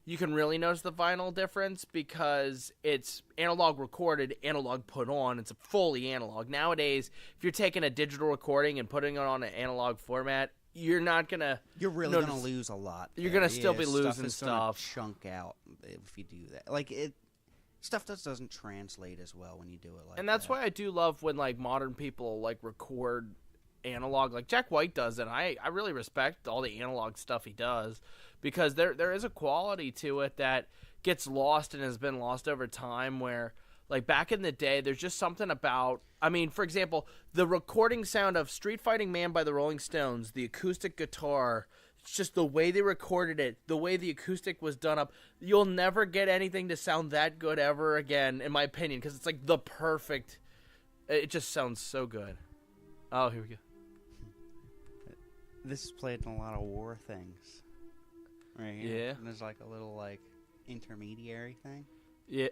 you can really notice the vinyl difference because it's analog recorded, analog put on. It's a fully analog. Nowadays, if you're taking a digital recording and putting it on an analog format, you're not gonna. You're really gonna lose a lot. You're gonna still be losing stuff. Chunk out if you do that. Like stuff that doesn't translate as well when you do it like. And that's why I do love when like modern people like record analog, like Jack White does it. I really respect all the analog stuff he does because there is a quality to it that gets lost and has been lost over time where like back in the day there's just something about, I mean, for example, the recording sound of Street Fighting Man by the Rolling Stones, the acoustic guitar, it's just the way they recorded it, the way the acoustic was done up. You'll never get anything to sound that good ever again, in my opinion, because it's like the perfect, it just sounds so good. Oh, here we go. This is played in a lot of war things. Right here. Yeah. And there's like a little like intermediary thing. Yeah.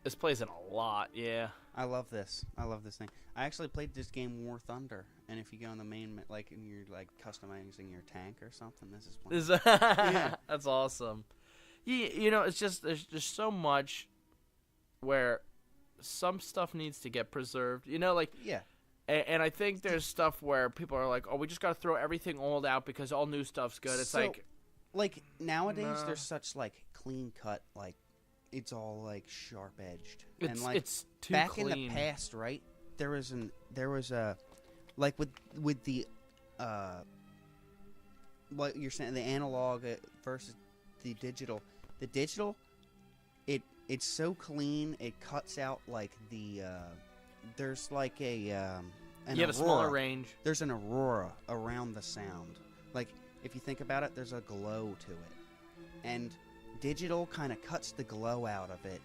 This plays in a lot, yeah. I love this. I love this thing. I actually played this game War Thunder, and if you go in the main, like, and you're like customizing your tank or something, this is one. Yeah. That's awesome. You know, it's just there's just so much where some stuff needs to get preserved. You know, like yeah. And I think there's stuff where people are like, oh, we just got to throw everything old out because all new stuff's good. It's like nowadays there's such like clean cut, like it's all like sharp edged. And like it's too back clean. in the past, right? There was a like with the what you're saying, the analog versus the digital. The digital, it's so clean. It cuts out like the there's like a an you have a smaller range. There's an aurora around the sound. Like if you think about it, there's a glow to it, and digital kind of cuts the glow out of it.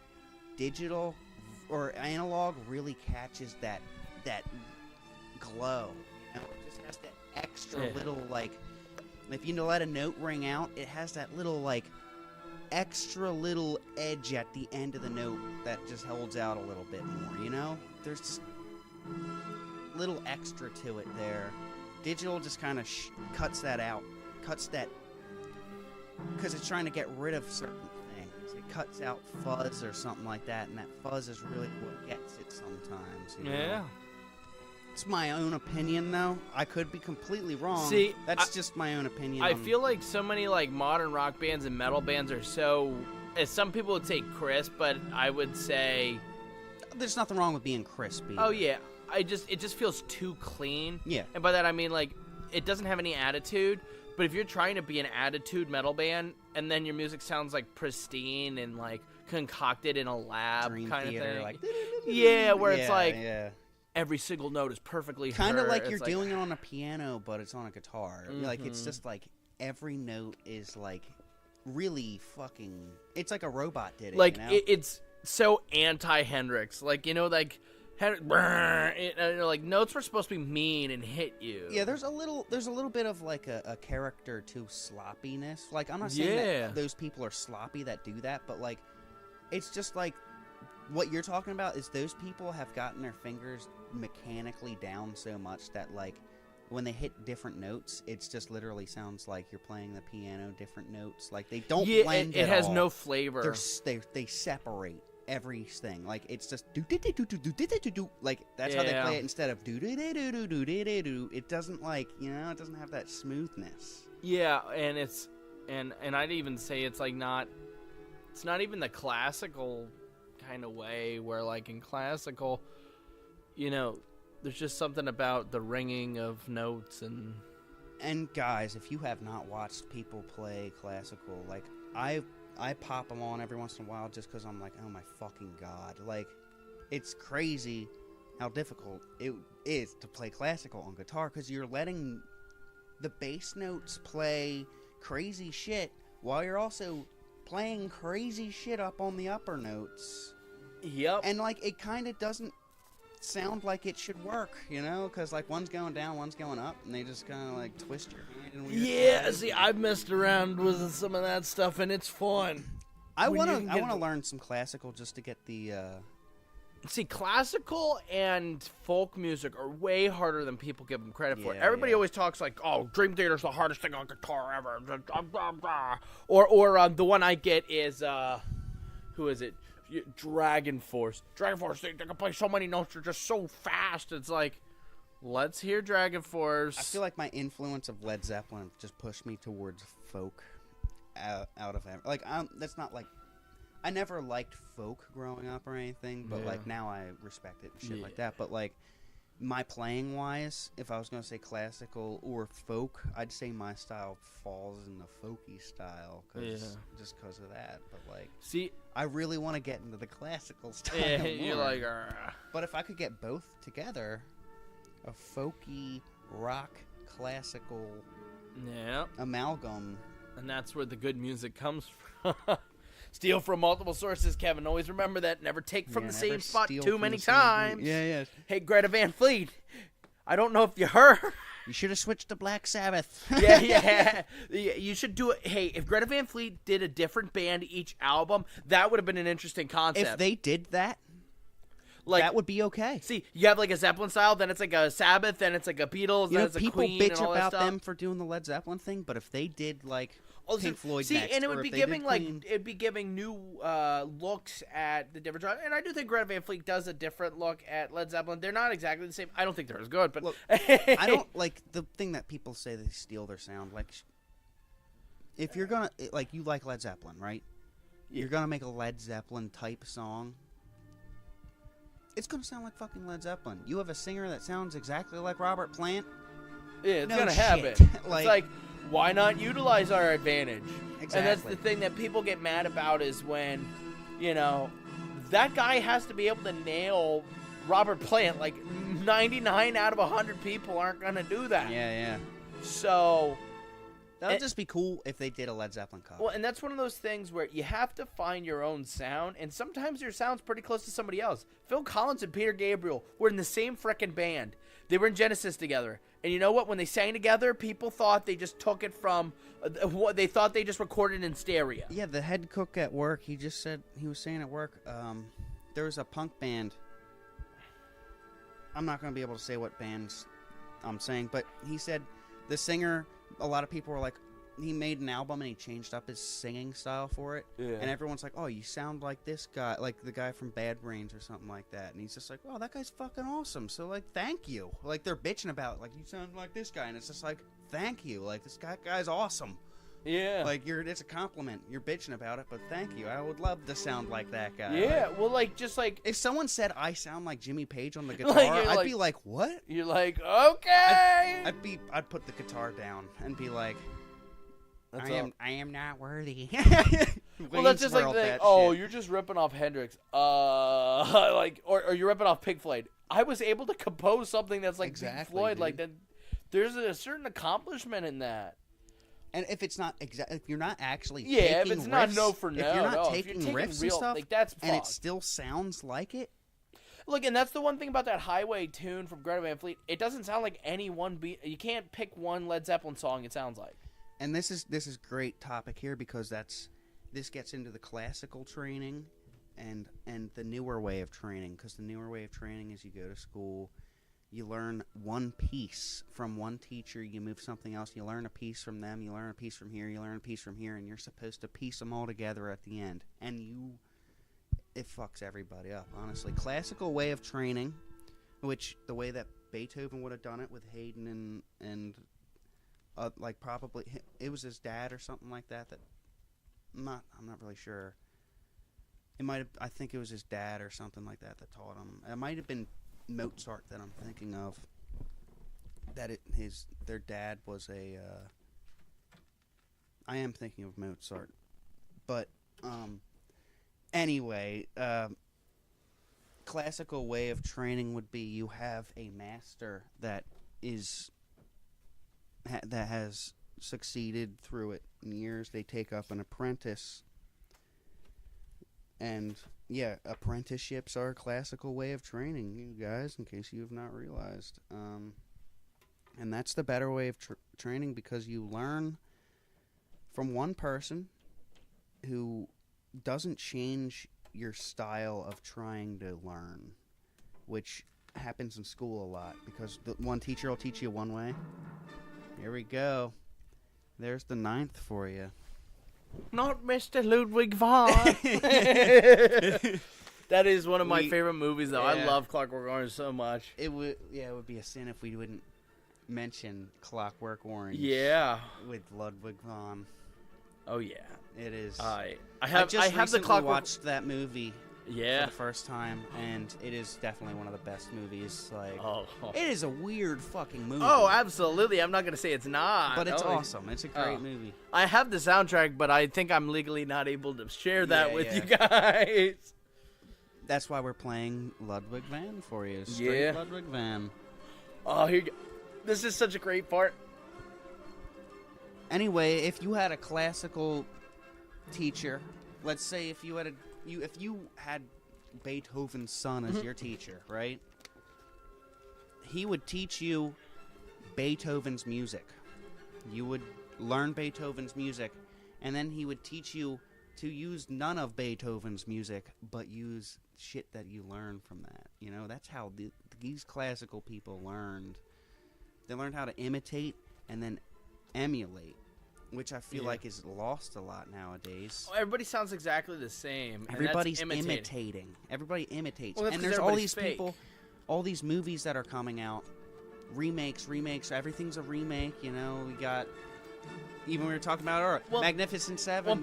Digital or analog really catches that glow. You know, it just has that extra little like. If you let a note ring out, it has that little like extra little edge at the end of the note that just holds out a little bit more. You know, there's just little extra to it there. Digital just kind of cuts that out, cuts that because it's trying to get rid of certain things. It cuts out fuzz or something like that, and that fuzz is really what gets it sometimes. You know? Yeah. It's my own opinion, though. I could be completely wrong. See, that's just my own opinion. I feel like so many like modern rock bands and metal bands are so, as some people would say, crisp, but I would say there's nothing wrong with being crispy. Oh yeah, it just feels too clean. Yeah. And by that I mean like it doesn't have any attitude. But if you're trying to be an attitude metal band and then your music sounds like pristine and like concocted in a lab Dream kind theater, of thing, like yeah, where it's like yeah. every single note is perfectly kind of heard. like you're It's like, doing it on a piano, but it's on a guitar. Like it's just like every note is like really fucking. It's like a robot did it. like you know? it's so anti Hendrix. Like you know, like like notes were supposed to be mean and hit you. Yeah, there's a little bit of like a character to sloppiness. Like I'm not saying that those people are sloppy that do that, but like it's just like what you're talking about is those people have gotten their fingers mechanically down so much that like when they hit different notes, it's just literally sounds like you're playing the piano different notes. Like they don't blend it has all. no flavor. They separate everything. Like it's just do do do do do do do do. Like that's how they play it instead of do do do do do do do do. It doesn't like it doesn't have that smoothness. Yeah, and it's and I'd even say it's like it's not even the classical kind of way where like in classical, there's just something about the ringing of notes and guys, if you have not watched people play classical, like I pop them on every once in a while just because I'm like, oh my fucking god, like it's crazy how difficult it is to play classical on guitar because you're letting the bass notes play crazy shit while you're also playing crazy shit up on the upper notes. Yep. And like it kind of doesn't sound like it should work, because like one's going down, one's going up, and they just kind of like twist your hand in weird ways. See, I've messed around with some of that stuff, and it's fun. I want to learn some classical just to get the See, classical and folk music are way harder than people give them credit for. Yeah, Everybody yeah. always talks like, "Oh, Dream Theater's the hardest thing on guitar ever." Or the one I get is who is it? Dragon Force. Dragon Force, they can play so many notes. They're just so fast. It's like, let's hear Dragon Force. I feel like my influence of Led Zeppelin just pushed me towards folk out of it. Like, that's not like... I never liked folk growing up or anything, but, like, now I respect it and shit like that. But, like, my playing-wise, if I was going to say classical or folk, I'd say my style falls in the folky style just because of that. But, like, see, I really want to get into the classical style more. you're like, But if I could get both together, a folky, rock, classical amalgam. And that's where the good music comes from. Steal from multiple sources, Kevin. Always remember that. Never take from the same spot too many times. Yeah. Hey, Greta Van Fleet. I don't know if you heard. You should have switched to Black Sabbath. Yeah. You should do it. Hey, if Greta Van Fleet did a different band each album, that would have been an interesting concept. If they did that, like, that would be okay. See, you have like a Zeppelin style, then it's like a Sabbath, then it's like a Beatles, then it's a people Queen, bitch and all that about stuff. them for doing the Led Zeppelin thing, but if they did like Pink Floyd next, and it or would if be they giving did like Queen, it'd be giving new looks at the different genres. And I do think Greta Van Fleet does a different look at Led Zeppelin. They're not exactly the same. I don't think they're as good, but look, I don't like the thing that people say they steal their sound. Like, if you're gonna like, you like Led Zeppelin, right? You're gonna make a Led Zeppelin type song. It's gonna sound like fucking Led Zeppelin. You have a singer that sounds exactly like Robert Plant. Yeah, it's No gonna have shit. it. It's Like- like, why not utilize our advantage? Exactly. And that's the thing that people get mad about is when, that guy has to be able to nail Robert Plant. Like, 99 out of 100 people aren't gonna do that. Yeah. So, That would just be cool if they did a Led Zeppelin cover. well, and that's one of those things where you have to find your own sound, and sometimes your sound's pretty close to somebody else. Phil Collins and Peter Gabriel were in the same frickin' band. They were in Genesis together. And you know what? When they sang together, people thought they just took it from what they thought they just recorded in stereo. Yeah, the head cook at work, he was saying at work, there was a punk band. I'm not going to be able to say what bands I'm saying, but he said the singer, a lot of people were like, he made an album and he changed up his singing style for it. Yeah. And everyone's like, oh, you sound like this guy, like the guy from Bad Brains or something like that. And he's just like, oh, that guy's fucking awesome. So, like, thank you. Like, they're bitching about, like, you sound like this guy. And it's just like, thank you. Like, this guy's awesome. Yeah. Like, it's a compliment. You're bitching about it, but thank you. I would love to sound like that guy. Yeah, Like, well, like, just like, if someone said I sound like Jimmy Page on the guitar, Like, you're I'd like- be like, what? you're like, okay. I'd put the guitar down and be like, That's I am not worthy. Well, that's just like the thing. Oh, you're just ripping off Hendrix. Like, or you're ripping off Pink Floyd. I was able to compose something that's like Pink Exactly, Floyd. dude. Like that, there's a certain accomplishment in that. And if it's not if you're not actually Yeah, if taking it's not riffs, no for if no, you're not no. If taking you're taking riffs real, and stuff, like that's and it fucked. still sounds like it. Look, and that's the one thing about that Highway tune from Greta Van Fleet. It doesn't sound like any one beat. You can't pick one Led Zeppelin song. It sounds like. And this is great topic here because this gets into the classical training and the newer way of training, because the newer way of training is you go to school, you learn one piece from one teacher, you move something else, you learn a piece from them, you learn a piece from here, you learn a piece from here, and you're supposed to piece them all together at the end. And it fucks everybody up, honestly. Classical way of training, which the way that Beethoven would have done it with Haydn and like probably it was his dad or something like that. I'm not really sure. It might have. I think it was his dad or something like that taught him. It might have been Mozart that I'm thinking of. Their dad was a. I am thinking of Mozart, but anyway, classical way of training would be you have a master that has succeeded through it in years. They take up an apprentice, and yeah, apprenticeships are a classical way of training, you guys, in case you have not realized. And that's the better way of training, because you learn from one person who doesn't change your style of trying to learn, which happens in school a lot because the one teacher will teach you one way. Here we go. There's the 9th for you. Not Mr. Ludwig von. That is one of my favorite movies, though. Yeah. I love Clockwork Orange so much. It would be a sin if we wouldn't mention Clockwork Orange. Yeah. With Ludwig von. Oh yeah. It is. I have the Clockwork. watched that movie. Yeah. For the first time, and it is definitely one of the best movies. Like, Oh. it is a weird fucking movie. Oh, absolutely. I'm not gonna say it's not. But it's No, awesome. It's a great movie. I have the soundtrack, but I think I'm legally not able to share that with you yeah. guys. That's why we're playing Ludwig van for you. Straight Yeah. Ludwig van. Oh, here you go. This is such a great part. Anyway, if you had a classical teacher, let's say if you had Beethoven's son as your teacher, right? He would teach you Beethoven's music. You would learn Beethoven's music, and then he would teach you to use none of Beethoven's music, but use shit that you learn from that. You know, that's how these classical people learned. They learned how to imitate and then emulate, which I feel like is lost a lot nowadays. Everybody sounds exactly the same. and Everybody's that's imitating. Everybody imitates. Well, that's and 'cause there's all everybody's these fake. people, all these movies that are coming out. Remakes. Everything's a remake, you know. We got, even we were talking about Magnificent Seven. Well,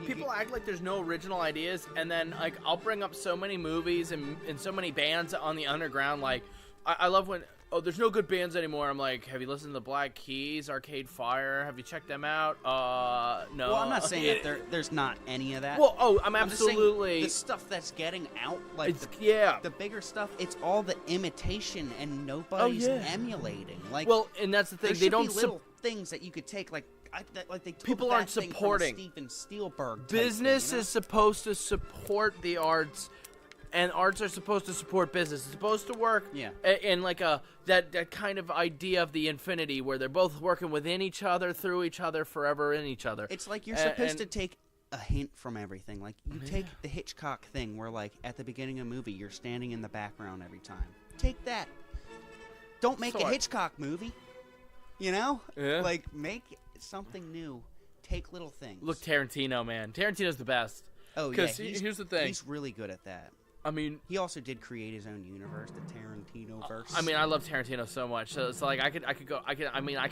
people act like there's no original ideas, and then like I'll bring up so many movies and so many bands on the underground. Like I love when there's no good bands anymore. I'm like, have you listened to the Black Keys, Arcade Fire? Have you checked them out? No. Well, I'm not saying that there's not any of that. Well, I'm just saying absolutely the stuff that's getting out, like yeah. the bigger stuff. It's all the imitation, and nobody's emulating. Like, Well, and that's the thing. there They should don't be little things that you could take, like they took People that aren't thing from a supporting. Steven Spielberg type Business thing, you know? is supposed to support the arts, and arts are supposed to support business. It's supposed to work in like that kind of idea of the infinity where they're both working within each other, through each other, forever in each other. It's like you're supposed to take a hint from everything. Like, you take the Hitchcock thing where, like, at the beginning of a movie, you're standing in the background every time. Take that. Don't make a Hitchcock movie. You know? Yeah. Like, make something new. Take little things. Look, Tarantino, man. Tarantino's the best. Oh, yeah. Because here's the thing. He's really good at that. I mean, he also did create his own universe, the Tarantino verse. I mean, I love Tarantino so much. So it's like I could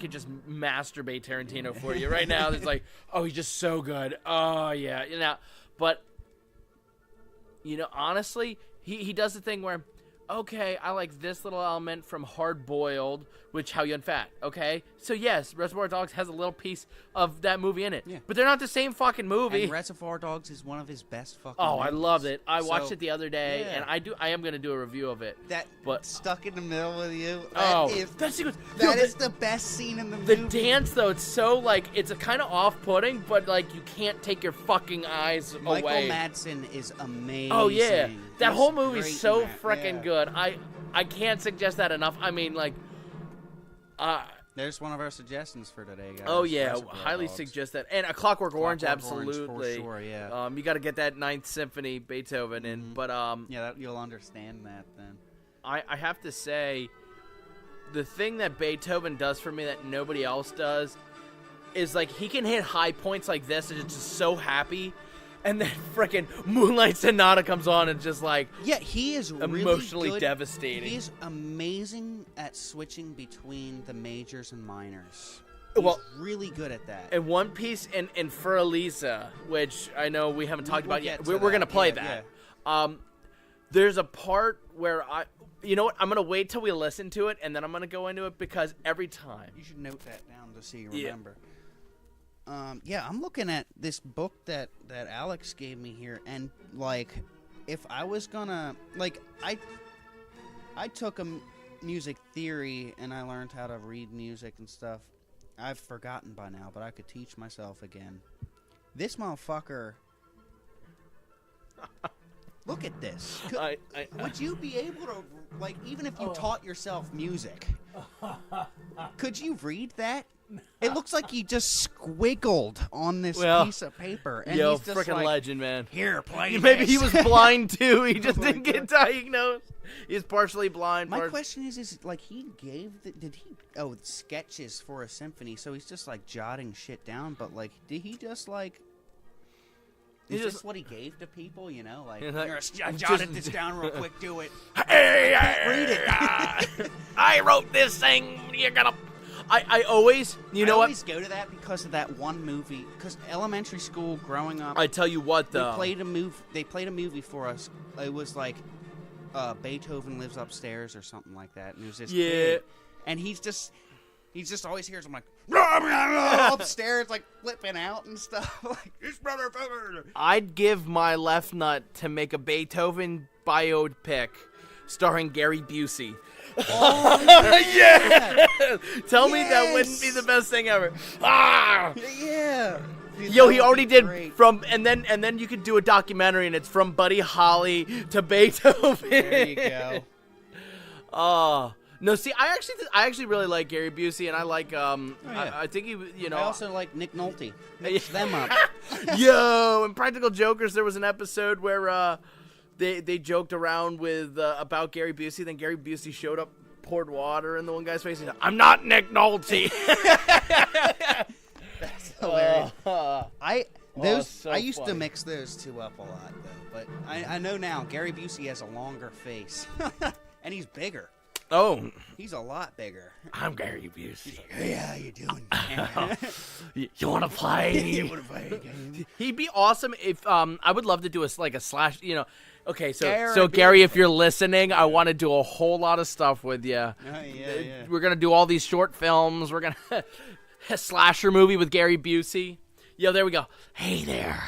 just masturbate Tarantino for you right now. It's like, oh, he's just so good. Oh yeah, you know. But you know, honestly, he does the thing where, okay, I like this little element from Hard Boiled, which How Young Fat. Okay, so yes, Reservoir Dogs has a little piece of that movie in it. Yeah. But they're not the same fucking movie. And Reservoir Dogs is one of his best fucking Oh, movies. I loved it. I watched it the other day, yeah. and I am gonna do a review of it. But Stuck in the Middle with You. That is the best scene in the movie. movie. The dance, though, it's so like it's a kind of off-putting, but like you can't take your fucking eyes away. Michael Madsen is amazing. Oh yeah, that He's whole movie's great so in that. freaking good. I can't suggest that enough. I mean, like, there's one of our suggestions for today, guys. oh yeah, Reservoir highly Dogs. suggest that. And A Clockwork Orange, Clockwork Orange, absolutely. for sure, yeah. You got to get that Ninth Symphony Beethoven in, but yeah, you'll understand that then. I have to say, the thing that Beethoven does for me that nobody else does is like he can hit high points like this and it's just so happy. And then frickin' Moonlight Sonata comes on and just like... Yeah, he is emotionally really good. devastating. He's amazing at switching between the majors and minors. He's really good at that. And one piece in For Elisa, which I know we haven't talked about yet. We're that. going to play Yeah. that. There's a part where you know what? I'm going to wait till we listen to it, and then I'm going to go into it because every time... You should note that down to so you remember. Yeah, I'm looking at this book that Alex gave me here, and like, if I was gonna like, I took a music theory and I learned how to read music and stuff. I've forgotten by now, but I could teach myself again. This motherfucker. Look at this. Would you be able to, like, even if you taught yourself music, could you read that? It looks like he just squiggled on this Well, piece of paper. And Yo, he's just freaking like, legend, man. Here, play Maybe this. he was blind too. He just Oh my didn't get diagnosed. He's partially blind. My question is like he gave sketches for a symphony, so he's just like jotting shit down, but like did he just like is this what he gave to people, you know? Like, I jotted this down real quick, do it. Hey, Read it. I wrote this thing. You're gonna. I always, you know I what? always go to that because of that one movie. Because elementary school, growing up, I tell you what, though. They played a movie for us. It was like Beethoven Lives Upstairs or something like that. And it was this kid, and he's just always hears him like upstairs, like flipping out and stuff. Like this motherfucker. I'd give my left nut to make a Beethoven biopic starring Gary Busey. Oh, yeah! Tell me that wouldn't be the best thing ever. Ah! Yeah. Dude, Yo, he already did great. and then you could do a documentary and it's from Buddy Holly to Beethoven. There you go. Oh. No, see, I actually really like Gary Busey, and I like I think he, you know. I also like Nick Nolte. Mix them up. Yo, in Practical Jokers, there was an episode where they joked around with about Gary Busey. Then Gary Busey showed up, poured water in the one guy's face. And said, "I'm not Nick Nolte." That's hilarious. I used to funny. mix those two up a lot though, but I know now Gary Busey has a longer face, and he's bigger. Oh, He's a lot bigger. I'm Gary Busey. Hey, how you doing? You want to play? You want to play a game? He'd be awesome if I would love to do a slash. You know, okay, Gary so Gary, if you're listening, I want to do a whole lot of stuff with you. Yeah. We're gonna do all these short films. We're gonna a slasher movie with Gary Busey. Yo, there we go. Hey there.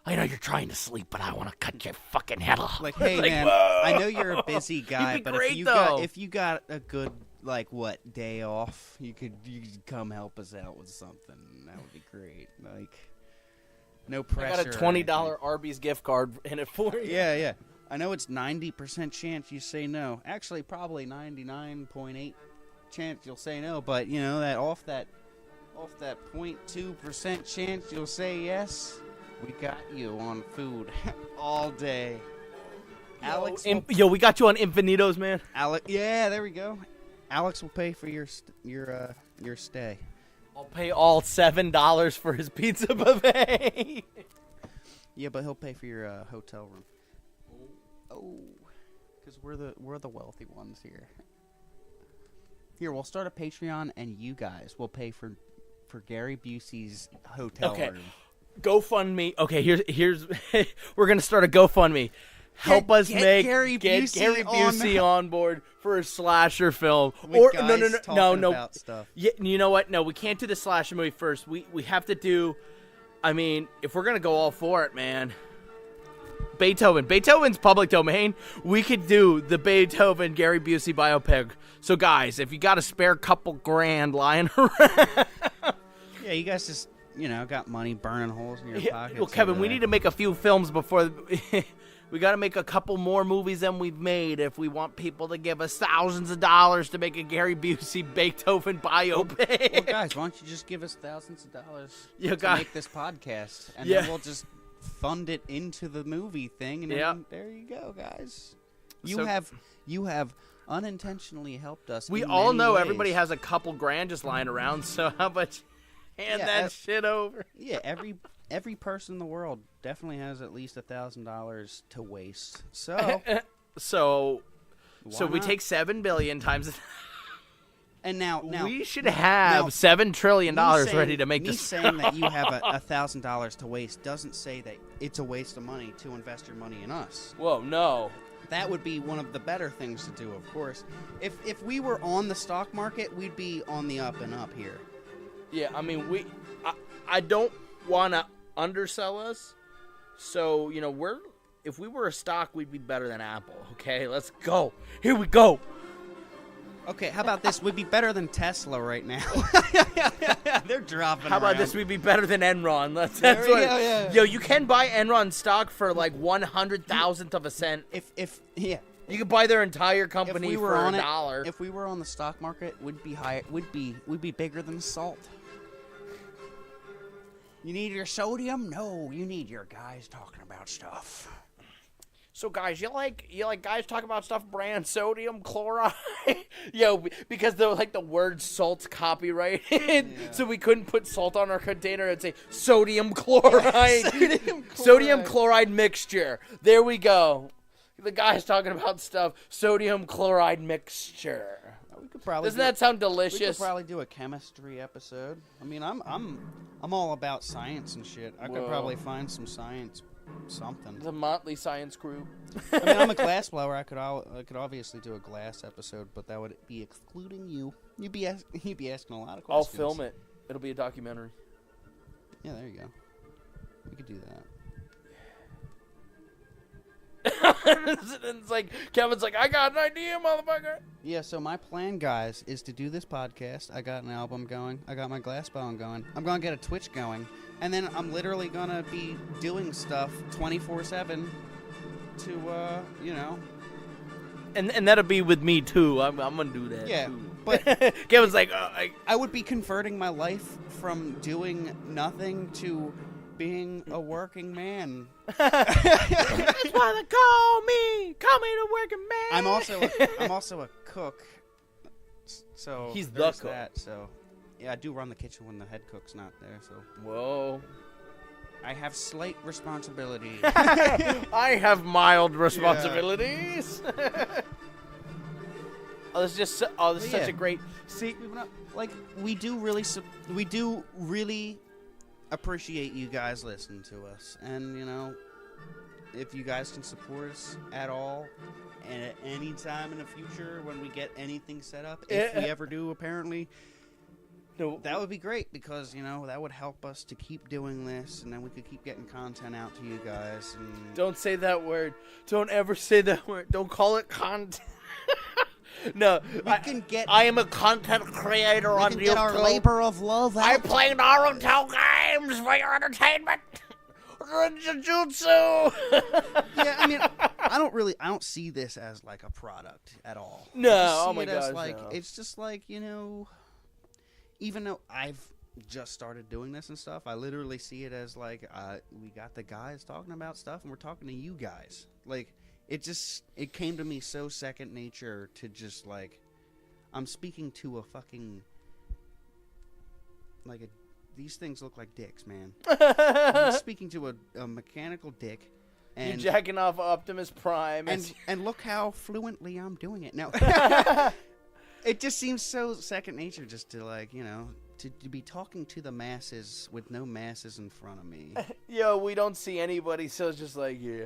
I know you're trying to sleep, but I want to cut your fucking head off. Like, hey man, whoa. I know you're a busy guy, You'd be but great, if you got a good day off, you could come help us out with something. That would be great. Like, no pressure. I got a $20 Arby's gift card in it for you. Yeah. I know it's 90% chance you say no. Actually, probably 99.8 chance you'll say no. But you know that off that 0.2% chance you'll say yes. We got you on food all day. Alex, we got you on Infinitos, man. yeah, there we go. Alex will pay for your stay. I'll pay all $7 for his pizza buffet. Yeah, but he'll pay for your hotel room. Oh, because we're the wealthy ones here. Here, we'll start a Patreon, and you guys will pay for Gary Busey's hotel room. GoFundMe. Okay, here's we're gonna start a GoFundMe. Help us get get Gary Busey on board for a slasher film. With No. About stuff. Yeah, you know what? No, we can't do the slasher movie first. We have to do. I mean, if we're gonna go all for it, man. Beethoven's public domain. We could do the Beethoven Gary Busey biopic. So guys, if you got a spare couple grand lying around, Yeah, you guys just got money burning holes in your pockets. Well, Kevin, we need to make a few films before. We got to make a couple more movies than we've made if we want people to give us thousands of dollars to make a Gary Busey Beethoven biopic. Well, guys, why don't you just give us thousands of dollars to make this podcast, and then we'll just fund it into the movie thing, and then there you go, guys. You have unintentionally helped us. We in all many know ways. everybody has a couple grand just lying around, so how about you hand that shit over? Yeah, every person in the world definitely has at least $1,000 to waste. So so we not? take $7 billion times. And now we should have $7 trillion ready to make me this. saying that you have $1,000 to waste doesn't say that it's a waste of money to invest your money in us. Whoa, no. That would be one of the better things to do, of course. If we were on the stock market, we'd be on the up and up here. Yeah, I mean, I don't want to undersell us. So, if we were a stock, we'd be better than Apple. Okay, let's go. Here we go. Okay, how about this? We'd be better than Tesla right now. They're dropping. How about around. this? We'd be better than Enron. That's There we what. go, yeah. Yo, you can buy Enron stock for like 100,000th of a cent. If You could buy their entire company we were for on $1. If we were on the stock market, we'd be higher. We'd be bigger than Salt. You need your sodium? No, you need your guys talking about stuff. So guys, you like guys talking about stuff brand sodium chloride? Because the word salt's copyrighted, so we couldn't put salt on our container and say sodium chloride. Sodium chloride mixture. There we go. The guy's talking about stuff. Sodium chloride mixture. We could probably Doesn't that sound delicious? We could probably do a chemistry episode. I mean, I'm all about science and shit. I could probably find some science. Something. The Motley Science Crew. I mean, I'm a glass blower. I could obviously do a glass episode, but that would be excluding you. You'd be asking a lot of questions. I'll film it. It'll be a documentary. Yeah, there you go. We could do that. It's like Kevin's like, I got an idea, motherfucker. Yeah. So my plan, guys, is to do this podcast. I got an album going. I got my glass blowing going. I'm gonna get a Twitch going. And then I'm literally going to be doing stuff 24/7 to, And that'll be with me, too. I'm going to do that, too. But Kevin's like, I would be converting my life from doing nothing to being a working man. That's why they call me the working man. I'm also a cook. So he's the cook. That, so... Yeah, I do run the kitchen when the head cook's not there, so... Whoa. I have slight responsibility. I have mild responsibilities. This is such a great... See, we do really appreciate you guys listening to us. And, if you guys can support us at all, and at any time in the future when we get anything set up, if we ever do, apparently... No, that would be great because, that would help us to keep doing this, and then we could keep getting content out to you guys. And... Don't say that word. Don't ever say that word. Don't call it content. No. I am a content creator on YouTube. We can get our labor of love out. I play Naruto games for your entertainment. Jujutsu. Yeah, I mean, I don't see this as like a product at all. No, oh my gosh, no. It's just like, even though I've just started doing this and stuff, I literally see it as like we got the guys talking about stuff and we're talking to you guys. Like it came to me so second nature to just like I'm speaking to a fucking these things look like dicks, man. I'm speaking to a mechanical dick. And you're jacking off Optimus Prime. And look how fluently I'm doing it. Now it just seems so second nature just to to be talking to the masses with no masses in front of me. Yo, we don't see anybody, so it's just like, yeah.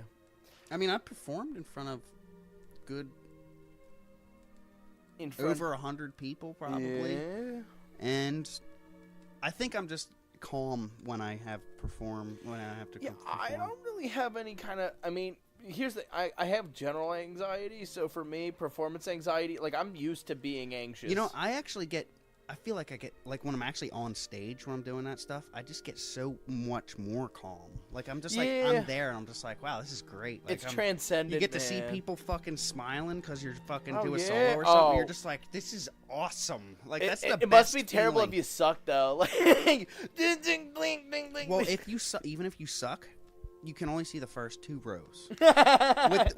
I mean, I performed in front of over 100 people probably. Yeah. And I think I'm just calm when I have to perform. I don't really have any kind of, here's the, I have general anxiety, so for me, performance anxiety, I'm used to being anxious. I feel like I get, when I'm actually on stage when I'm doing that stuff, I just get so much more calm. I'm just I'm there and I'm just like, wow, this is great. It's transcendent, you get to see people fucking smiling because you're fucking do a solo or something. You're just like, this is awesome. That's the best. It must be terrible if you suck, though. Ding, ding, ding, ding, ding. Well, even if you suck, you can only see the first 2 rows.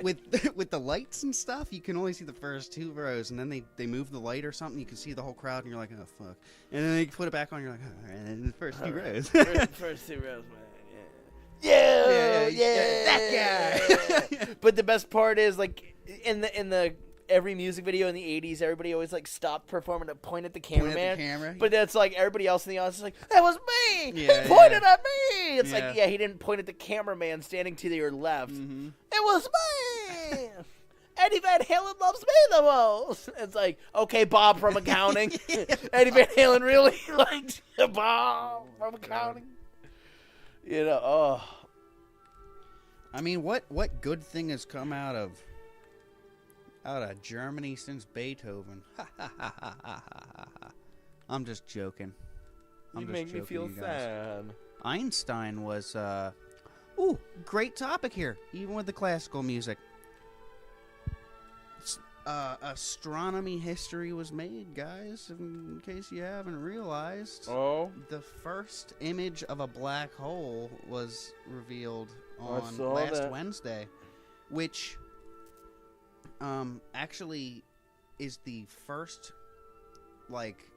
with the lights and stuff, you can only see the first 2 rows, and then they move the light or something, you can see the whole crowd, and you're like, oh fuck. And then they put it back on, you're like, all right, and then the first 2 rows. first 2 rows, man. Yeah, that guy. But the best part is in the every music video in the 80s, everybody always stopped performing to point at the cameraman. But that's everybody else in the audience is like, that was me. Yeah, he pointed at me. It's he didn't point at the cameraman standing to your left. Mm-hmm. It was me. Eddie Van Halen loves me the most. It's like, okay, Bob from accounting. Eddie Van Halen really liked Bob from accounting. I mean, what good thing has come out of Germany since Beethoven? I'm just joking. You make me feel sad. Einstein was, great topic here, even with the classical music. astronomy history was made, guys, in case you haven't realized. Oh? The first image of a black hole was revealed on saw last that. Wednesday, which actually is the first, like,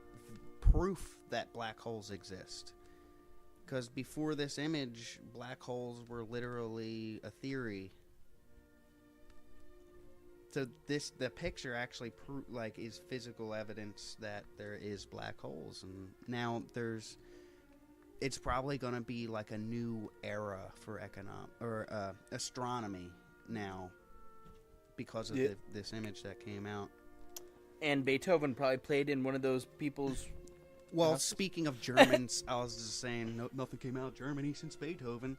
proof that black holes exist. Because before this image, black holes were literally a theory. So the picture actually is physical evidence that there is black holes, and now it's probably going to be like a new era for astronomy now because of this image that came out. And Beethoven probably played in one of those people's... Well, speaking of Germans, I was just saying nothing came out of Germany since Beethoven.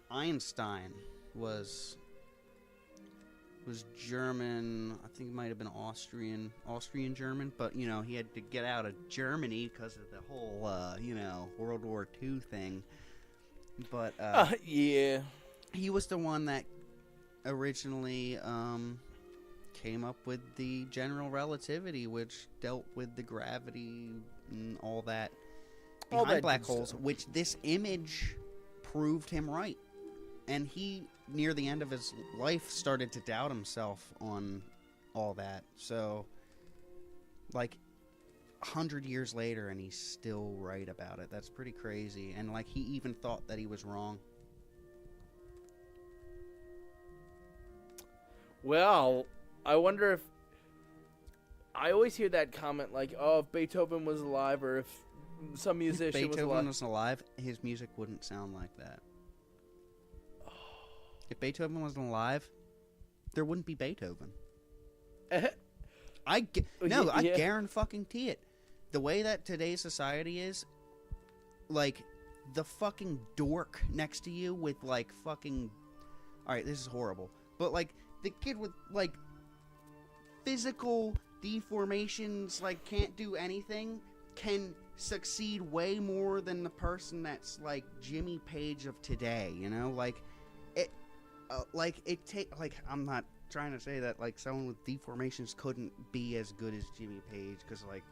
Einstein was German. I think it might have been Austrian German, but he had to get out of Germany because of the whole World War II thing. But yeah, he was the one that originally came up with the general relativity, which dealt with the gravity and all that behind black holes, which this image proved him right. And he, near the end of his life, started to doubt himself on all that. So, like, 100 years later, and he's still right about it. That's pretty crazy. And, like, he even thought that he was wrong. Well, I wonder if... I always hear that comment, like, oh, if Beethoven was alive, or if some musician If Beethoven was alive... was alive, his music wouldn't sound like that. If Beethoven wasn't alive, there wouldn't be Beethoven. I guarantee it. The way that today's society is, like, the fucking dork next to you with, like, fucking... Alright, this is horrible. But, like, the kid with, like, physical deformations, like, can't do anything, can succeed way more than the person that's, like, Jimmy Page of today, Like, I'm not trying to say that, like, someone with deformations couldn't be as good as Jimmy Page, because, like,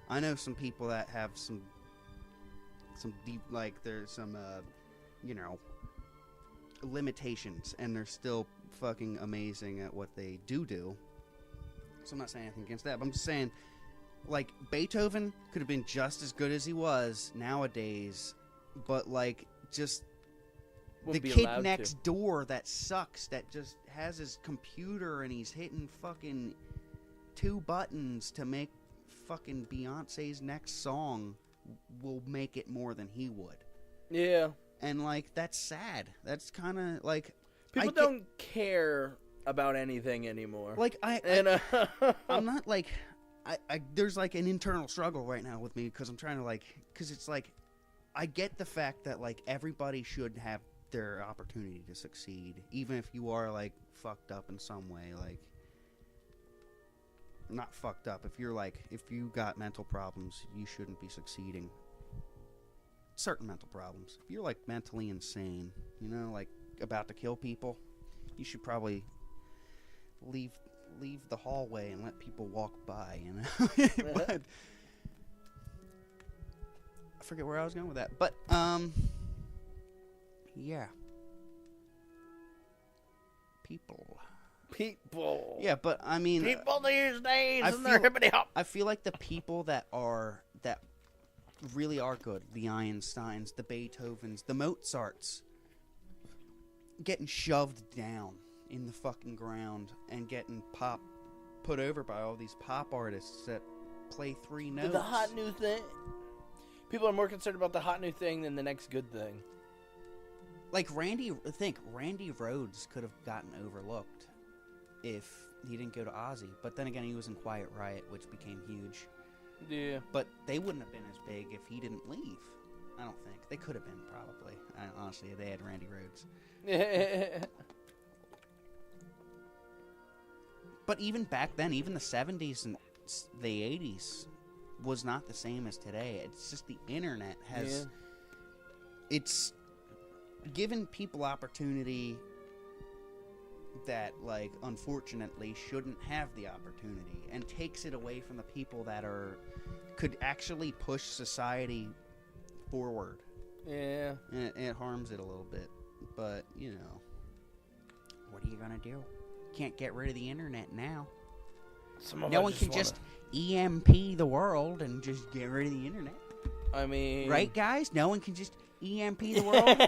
I know some people that have some deep, like, there's some, limitations, and they're still fucking amazing at what they do. So I'm not saying anything against that, but I'm just saying, like, Beethoven could have been just as good as he was nowadays, but, like, just... the kid next door that sucks, that just has his computer and he's hitting fucking 2 buttons to make fucking Beyonce's next song will make it more than he would. Yeah. And, like, that's sad. That's kind of, like... People don't care about anything anymore. Like, I'm not, like... there's, like, an internal struggle right now with me because I'm trying to, like... Because it's, like... I get the fact that, like, everybody should have their opportunity to succeed, even if you are, like, fucked up in some way. Like, not fucked up, if you're, like, if you got mental problems, you shouldn't be succeeding. Certain mental problems. If you're, like, mentally insane, like, about to kill people, you should probably leave the hallway and let people walk by, But I forget where I was going with that, but yeah. People. Yeah, but I mean... People these days, and they're hippity-hop. I feel like the people that really are good, the Einsteins, the Beethovens, the Mozarts, getting shoved down in the fucking ground and getting put over by all these pop artists that play 3 notes. The hot new thing. People are more concerned about the hot new thing than the next good thing. Like, Randy Rhoads could have gotten overlooked if he didn't go to Ozzy. But then again, he was in Quiet Riot, which became huge. Yeah. But they wouldn't have been as big if he didn't leave. I don't think. They could have been, probably. Honestly, they had Randy Rhoads. But even back then, even the 70s and the 80s was not the same as today. It's just the internet has... Yeah. It's given people opportunity that, like, unfortunately shouldn't have the opportunity, and takes it away from the people that could actually push society forward. Yeah. And it harms it a little bit. But, you know, what are you gonna do? Can't get rid of the internet now. No one can just EMP the world and just get rid of the internet. I mean... Right, guys? No one can just EMP the world?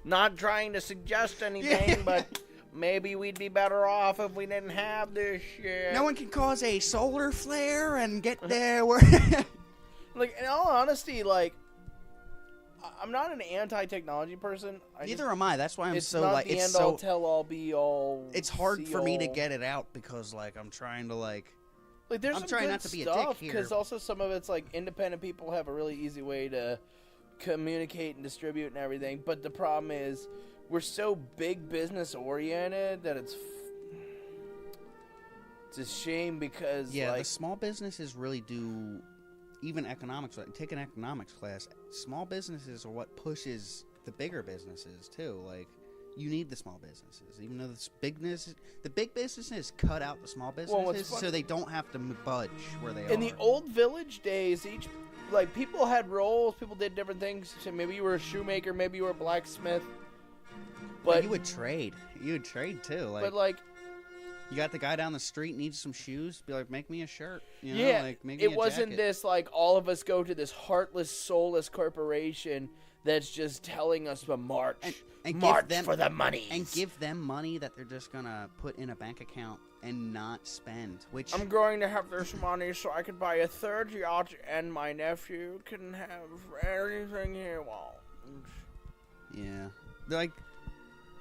Not trying to suggest anything, but maybe we'd be better off if we didn't have this shit. No one can cause a solar flare and get there where... Like, in all honesty, like, I'm not an anti-technology person. Neither am I. That's why I'm so, like... It's not the end-all, tell-all, be-all, it's hard for me to get it out because, like, I'm trying to, like... Like, there's I'm some trying good not to be stuff, a dick here. because also some of it's, like, independent people have a really easy way to communicate and distribute and everything, but the problem is we're so big business-oriented that it's a shame because, yeah, like... the small businesses really do... Even economics, like, take an economics class. Small businesses are what pushes the bigger businesses too. Like, you need the small businesses, even though the big businesses cut out the small businesses, so they don't have to budge where they are. In the old village days, people had roles, people did different things. So maybe you were a shoemaker, maybe you were a blacksmith. But you would trade. You would trade too. Like, but like. You got the guy down the street needs some shoes. Be like, make me a shirt. You know? Yeah, like, make me it a wasn't jacket. this like all of us go to this heartless, soulless corporation that's just telling us to march give them, for the money, and give them money that they're just gonna put in a bank account and not spend. Which I'm going to have this money so I can buy a third yacht, and my nephew can have anything he wants. Yeah, like.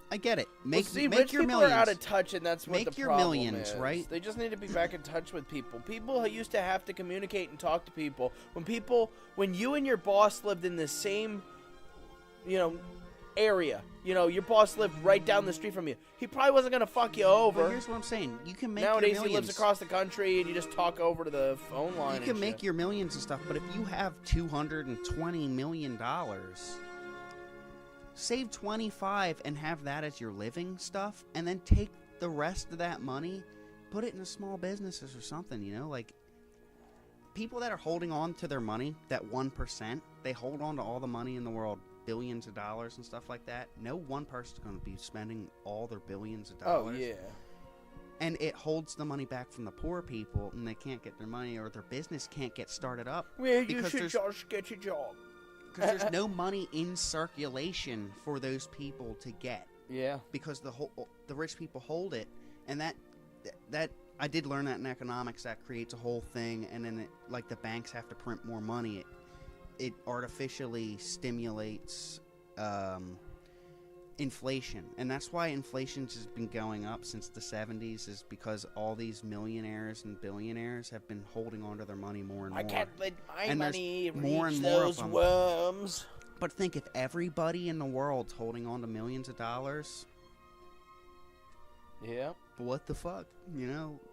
I get it. Rich your people millions. are out of touch, and that's what make the your problem millions, is. right? They just need to be back in touch with people. People who used to have to communicate and talk to people. When you and your boss lived in the same, area. Your boss lived right down the street from you. He probably wasn't gonna fuck you over. But here's what I'm saying: you can make nowadays your he lives across the country, and you just talk over to the phone line. You can make your millions and stuff, but if you have $220 million. Save 25 and have that as your living stuff, and then take the rest of that money, put it in small businesses or something, like people that are holding on to their money, that 1%, they hold on to all the money in the world, billions of dollars and stuff like that. No one person's going to be spending all their billions of dollars. Oh, yeah. And it holds the money back from the poor people, and they can't get their money, or their business can't get started up. Well, you should just get your job. Because there's no money in circulation for those people to get. Yeah. Because the rich people hold it, and that I did learn that in economics. That creates a whole thing, and then the banks have to print more money. It artificially stimulates inflation, and that's why inflation's has been going up since the 70s. Is because all these millionaires and billionaires have been holding on to their money more and more. I can't let my money more reach and more those of them. worms. But think, if everybody in the world's holding on to millions of dollars, yeah, what the fuck?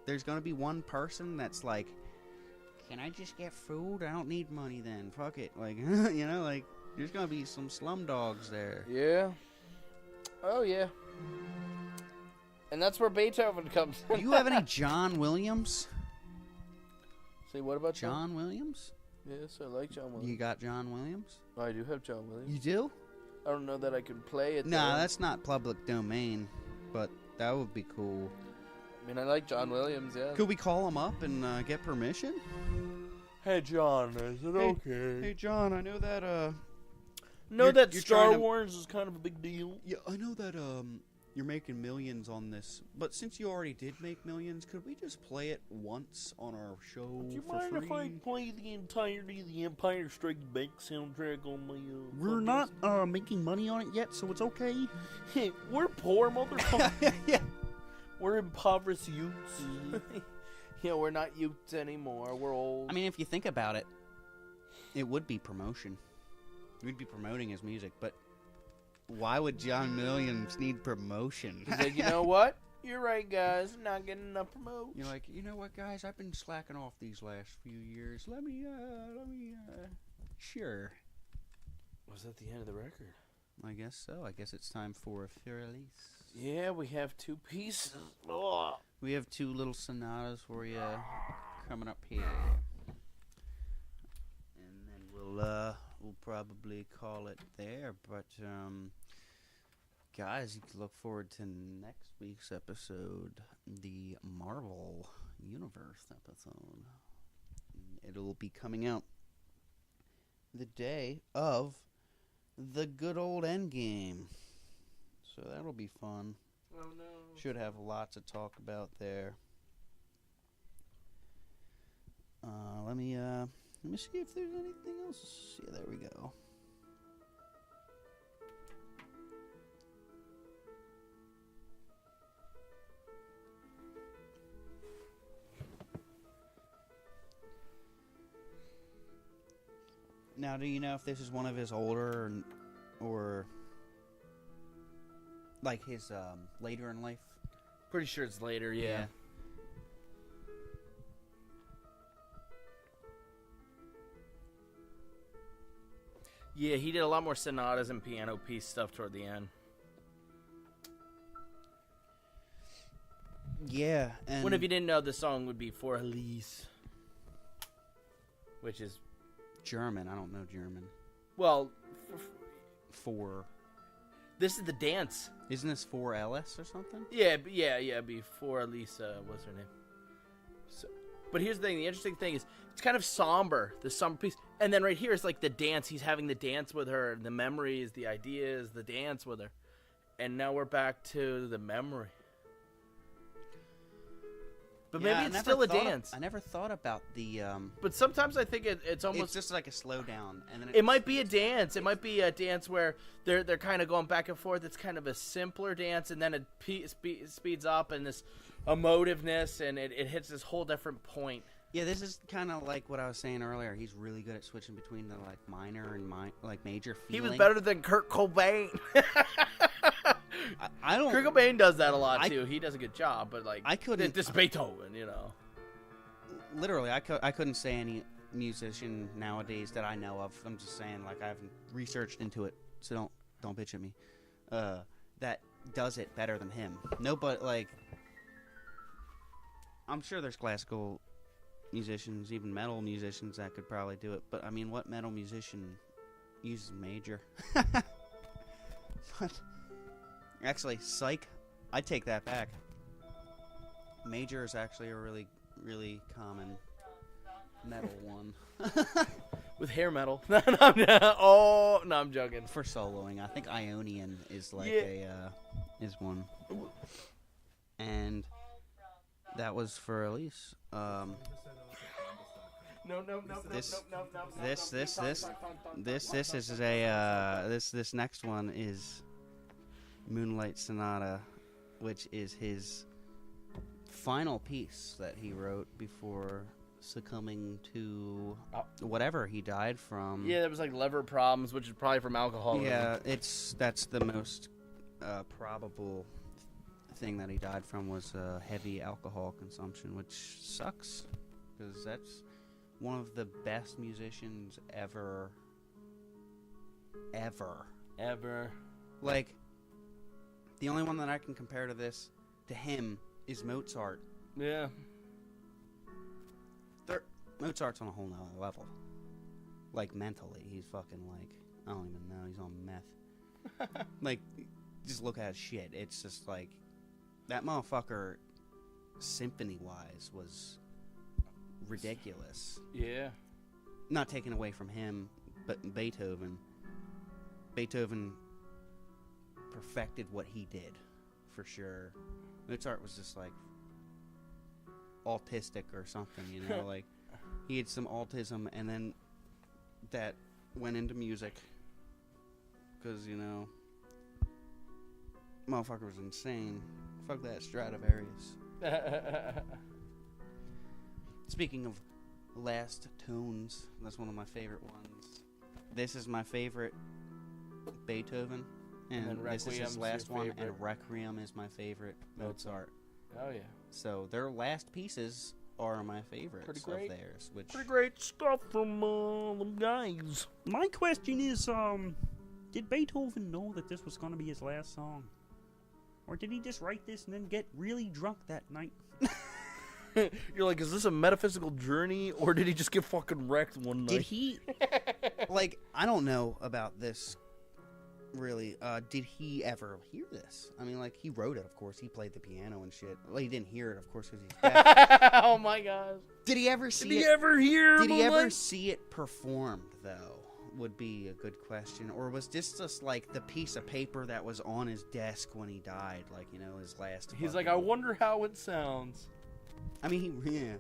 There's gonna be one person that's like, can I just get food? I don't need money then. Fuck it. Like, there's gonna be some slum dogs there. Yeah. Oh, yeah. And that's where Beethoven comes in. Do you have any John Williams? Say, what about John Williams? Yes, I like John Williams. You got John Williams? I do have John Williams. You do? I don't know that I can play it. Nah, that's not public domain, but that would be cool. I mean, I like John Williams, yeah. Could we call him up and get permission? Hey, John, is it okay? Hey, John, I know that, that you're Star Wars is kind of a big deal. Yeah, I know that you're making millions on this, but since you already did make millions, could we just play it once on our show for free? Do you mind if I play the entirety of the Empire Strikes Back soundtrack on my We're not making money on it yet, so it's okay. We're poor, motherfucker. Yeah. We're impoverished youths. Yeah, we're not youths anymore. We're old. I mean, if you think about it, it would be promotion. We'd be promoting his music, but why would John Williams need promotion? He's like, you know what? You're right, guys. Not getting enough promotion. You're like, you know what, guys? I've been slacking off these last few years. Let me, sure. Was that the end of the record? I guess so. I guess it's time for a release. Yeah, we have 2 pieces. Oh. We have 2 little sonatas for you coming up here. And then we'll probably call it there. But, guys, you can look forward to next week's episode, the Marvel Universe episode. It'll be coming out the day of the good old Endgame. So that'll be fun. Oh no. Should have lots to talk about there. Let me see if there's anything else. Yeah, there we go. Now, do you know if this is one of his older or like his later in life? Pretty sure it's later, yeah. Yeah, he did a lot more sonatas and piano piece stuff toward the end. Yeah, and What if you didn't know the song would be For Elise? Which is... German. I don't know German. Well, For... This is the dance. Isn't this for Ellis or something? Yeah, before Lisa, what's her name? So, but here's the thing, the interesting thing is, it's kind of somber, the somber piece. And then right here is like the dance, he's having the dance with her, the memories, the ideas, the dance with her. And now we're back to the memory. But Yeah, maybe it's still a dance. I never thought about the... But sometimes I think it's almost... It's just like a slowdown. And then It might be a dance. It might be a dance where they're kind of going back and forth. It's kind of a simpler dance, and then it speeds up, and this emotiveness, and it hits this whole different point. Yeah, this is kind of like what I was saying earlier. He's really good at switching between the like minor and major feeling. He was better than Kurt Cobain. I don't... Kurt Cobain does that a lot, too. He does a good job, but like... I couldn't... This Beethoven, you know. Literally, I couldn't say any musician nowadays that I know of. I'm just saying, like, I haven't researched into it, so don't bitch at me. That does it better than him. No, but like, I'm sure there's classical musicians, even metal musicians that could probably do it. But I mean, what metal musician uses major? But actually, psych, I take that back. Major is actually a really, really common metal one. With hair metal. Oh, no, I'm joking. For soloing, I think Ionian is like is one. And that was for Elise. No. This next one is Moonlight Sonata, which is his final piece that he wrote before succumbing to whatever he died from. Yeah, there was like liver problems, which is probably from alcohol. Yeah, that's the most probable thing that he died from was heavy alcohol consumption, which sucks because that's one of the best musicians ever. Like, the only one that I can compare to him is Mozart. Yeah. Mozart's on a whole nother level. Like, mentally, he's fucking like, I don't even know, he's on meth. Like, just look at his shit. It's just like, that motherfucker, symphony-wise, was ridiculous. Yeah. Not taken away from him, but Beethoven perfected what he did, for sure. Mozart was just like autistic or something, you know, like he had some autism, and then that went into music because, you know, motherfucker was insane. Fuck that Stradivarius. Speaking of last tones, that's one of my favorite ones. This is my favorite Beethoven, and this is his last one, and Requiem is my favorite Mozart. Oh yeah. So their last pieces are my favorites of theirs. Pretty great stuff from them guys. My question is, did Beethoven know that this was going to be his last song? Or did he just write this and then get really drunk that night? You're like, is this a metaphysical journey, or did he just get fucking wrecked one night? Did he, like, I don't know about this, really. Did he ever hear this? I mean, like, he wrote it, of course. He played the piano and shit. Well, he didn't hear it, of course, because he's deaf. Oh my god. Did he ever see it? Did he ever hear Did he ever Moonlight? see it performed, though? Would be a good question. Or was this just, like, the piece of paper that was on his desk when he died? Like, you know, his last... He's like, I wonder how it sounds. I mean, yeah.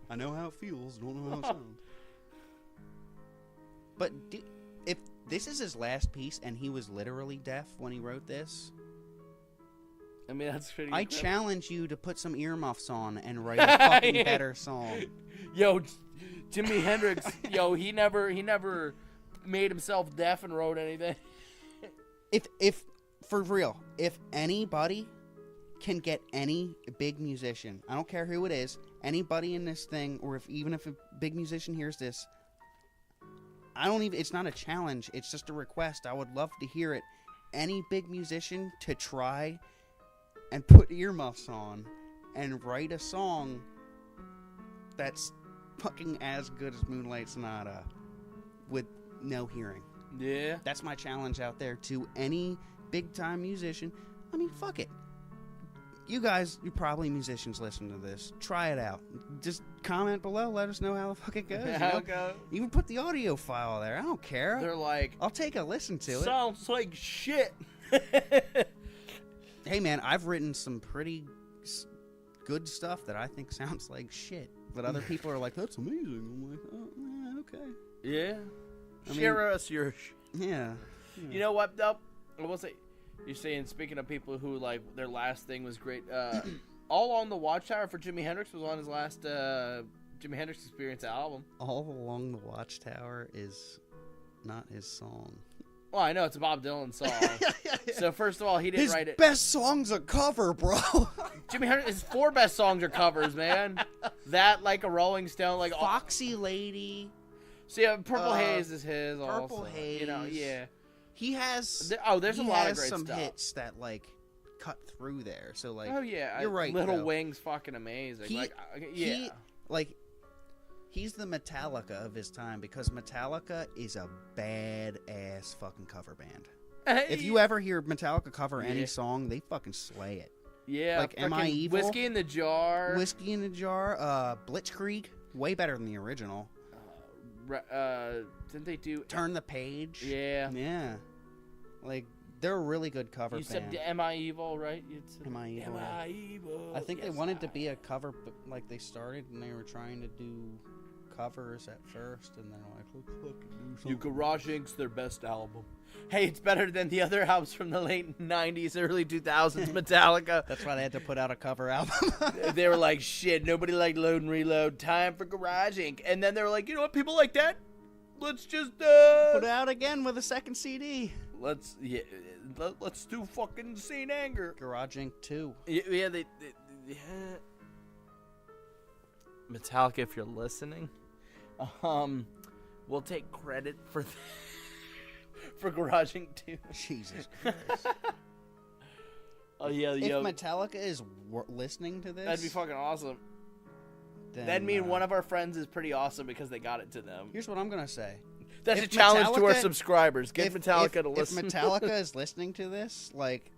I know how it feels. Don't know how it sounds. But if this is his last piece and he was literally deaf when he wrote this... I mean, that's pretty I incredible. challenge you to put some earmuffs on and write a fucking Yeah. better song. Yo, Jimi Hendrix, yo, he never made himself deaf and wrote anything. If for real, if anybody can get any big musician, I don't care who it is, anybody in this thing, or even if a big musician hears this, it's not a challenge, it's just a request. I would love to hear it. Any big musician to try and put earmuffs on and write a song that's fucking as good as Moonlight Sonata with no hearing. Yeah. That's my challenge out there to any big-time musician. I mean, fuck it. You guys, you're probably musicians listening to this. Try it out. Just comment below. Let us know how the fuck it goes. How it goes. Even put the audio file there. I don't care. They're like, I'll take a listen to it. sounds like shit. Hey, man, I've written some pretty good stuff that I think sounds like shit. But other people are like, that's amazing. I'm like, oh, yeah, okay. Yeah. I Share us your... Yeah. You know what, though? I will say, you're saying, speaking of people who, like, their last thing was great, All Along the Watchtower for Jimi Hendrix was on his last Jimi Hendrix Experience album. All Along the Watchtower is not his song. Well, I know, it's a Bob Dylan song. So, first of all, he didn't write it. His best song's a cover, bro. Jimi Hendrix, his 4 best songs are covers, man. That, like a Rolling Stone, like... Foxy Lady. See, Purple Haze is his also. Purple Haze. You know, yeah. He has... there's a lot of great some stuff. hits that, like, cut through there. So, like... Oh, yeah. You're right, Little though. Wing's fucking amazing. Yeah. He's the Metallica of his time because Metallica is a badass fucking cover band. If you ever hear Metallica cover any song, they fucking slay it. Yeah. Like, Am I Evil? Whiskey in the Jar. Whiskey in the Jar. Blitzkrieg. Way better than the original. Didn't they do... Turn the Page. Yeah. Yeah. Like, they're a really good cover You band. said Am I Evil, right? Am I Evil? Am I Evil? I think they Yes, wanted to be a cover, but like they started and they were trying to do covers at first, and then like, let's fucking do something. You Garage Inc.'s their best album. Hey, it's better than the other albums from the late 90s, early 2000s, Metallica. That's why they had to put out a cover album. They were like, shit, nobody liked Load and Reload, time for Garage Inc. And then they were like, you know what, people like that? Let's just, Put it out again with a second CD. let's do fucking Saint Anger. Garage Inc. 2. Yeah, yeah. Metallica, if you're listening, we'll take credit for for Garage Inc. 2. Jesus Christ. Oh yeah, If yo, Metallica is listening to this, that'd be fucking awesome. then, That'd mean one of our friends is pretty awesome because they got it to them. Here's what I'm gonna say. That's if a challenge to our Metallica- subscribers. Get Metallica to listen. If Metallica is listening to this, like,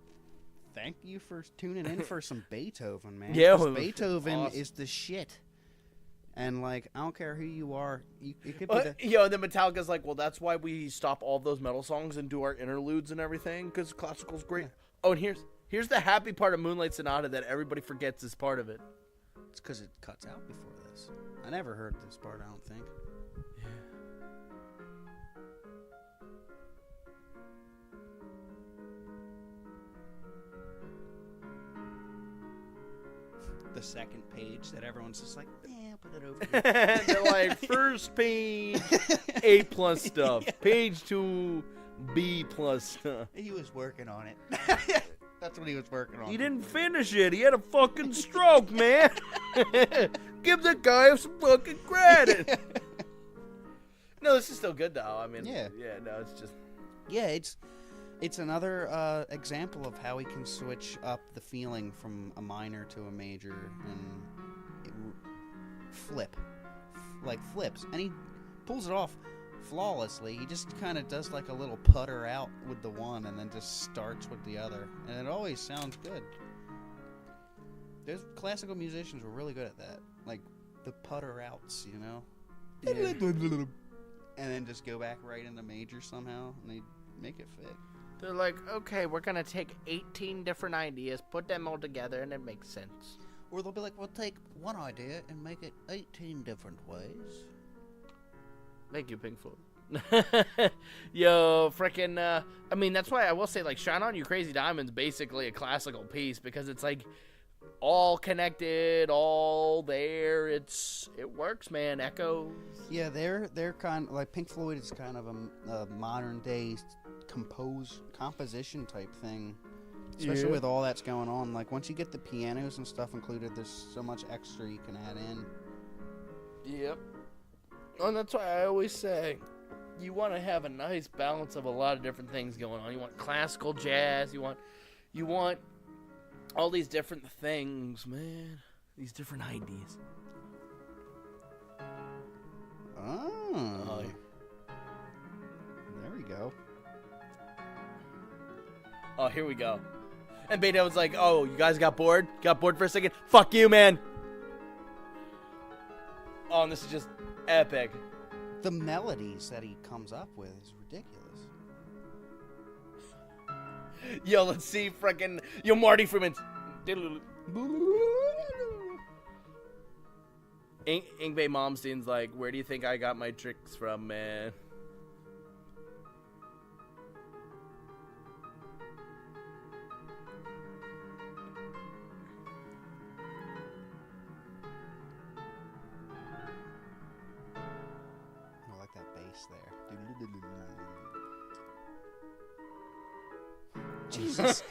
thank you for tuning in for some Beethoven, man. Yeah, 'Cause it was Beethoven awesome. is the shit. And, like, I don't care who you are. It could be the... Yo, and then Metallica's like, well, that's why we stop all those metal songs and do our interludes and everything, because classical's great. Yeah. Oh, and here's the happy part of Moonlight Sonata that everybody forgets is part of it. It's because it cuts out before this. I never heard this part, I don't think. The second page that everyone's just like, put it over here. They're like, first page, A plus stuff. Page 2, B plus stuff. He was working on it. That's what he was working on. He didn't finish it. He had a fucking stroke, man. Give the guy some fucking credit. No, this is still good, though. I mean, Yeah. no, it's just... Yeah, it's... It's another example of how he can switch up the feeling from a minor to a major and flips. And he pulls it off flawlessly. He just kind of does like a little putter out with the one and then just starts with the other. And it always sounds good. Those classical musicians were really good at that. Like the putter outs, you know? Yeah. And then just go back right into major somehow and they make it fit. They're like, okay, we're going to take 18 different ideas, put them all together, and it makes sense. Or they'll be like, we'll take one idea and make it 18 different ways. Thank you, Pink Floyd. Yo, frickin', I mean, that's why I will say, like, Shine On You Crazy Diamond's basically a classical piece, because it's, like, all connected, all there. It works, man. Echoes. Yeah, they're kind of, like, Pink Floyd is kind of a modern-day composition type thing. Especially with all that's going on. Like, once you get the pianos and stuff included, there's so much extra you can add in. Yep. And that's why I always say, you want to have a nice balance of a lot of different things going on. You want classical jazz. You want all these different things, man. These different ideas. Oh. There we go. Oh, here we go. And Beethoven's like, oh, you guys got bored? Got bored for a second? Fuck you, man. Oh, and this is just epic. The melodies that he comes up with is ridiculous. Yo, let's see frickin' Marty Freeman's. Yngwie Malmsteen's like, where do you think I got my tricks from, man? Jesus.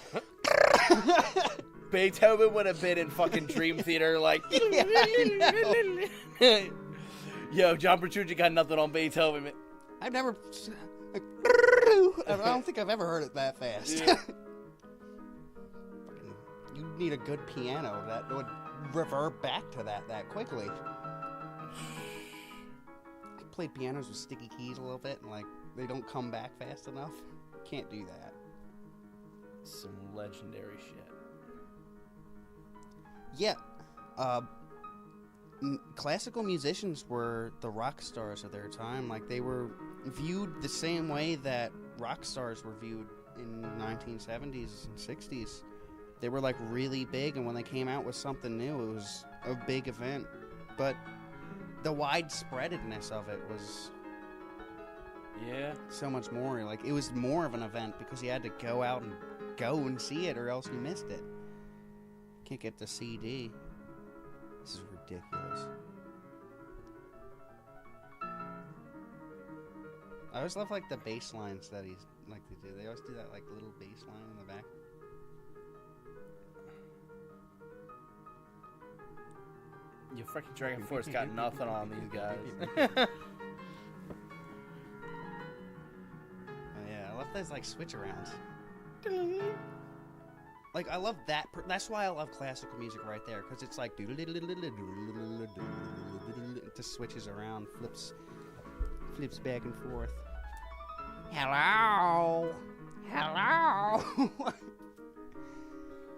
Beethoven would have been in fucking Dream Theater like... Yo, John Petrucci got nothing on Beethoven, man. I've never... I don't think I've ever heard it that fast. Yeah. You need a good piano that would revert back to that quickly. I played pianos with sticky keys a little bit, and like they don't come back fast enough. Can't do that. Some legendary shit. Yeah. Classical musicians were the rock stars of their time. Like, they were viewed the same way that rock stars were viewed in the 1970s and 60s. They were, like, really big, and when they came out with something new, it was a big event. But the widespreadedness of it was... Yeah. So much more. Like, it was more of an event because you had to go out and see it or else you missed it. Can't get the CD. This is ridiculous. I always love, like, the bass lines that he's, like, they do. They always do that, like, little bass line in the back. You freaking Dragon Force got nothing on these guys. I love those, like, switch arounds. Like, I love that. That's why I love classical music right there, because it's like... It just switches around, flips back and forth. Hello!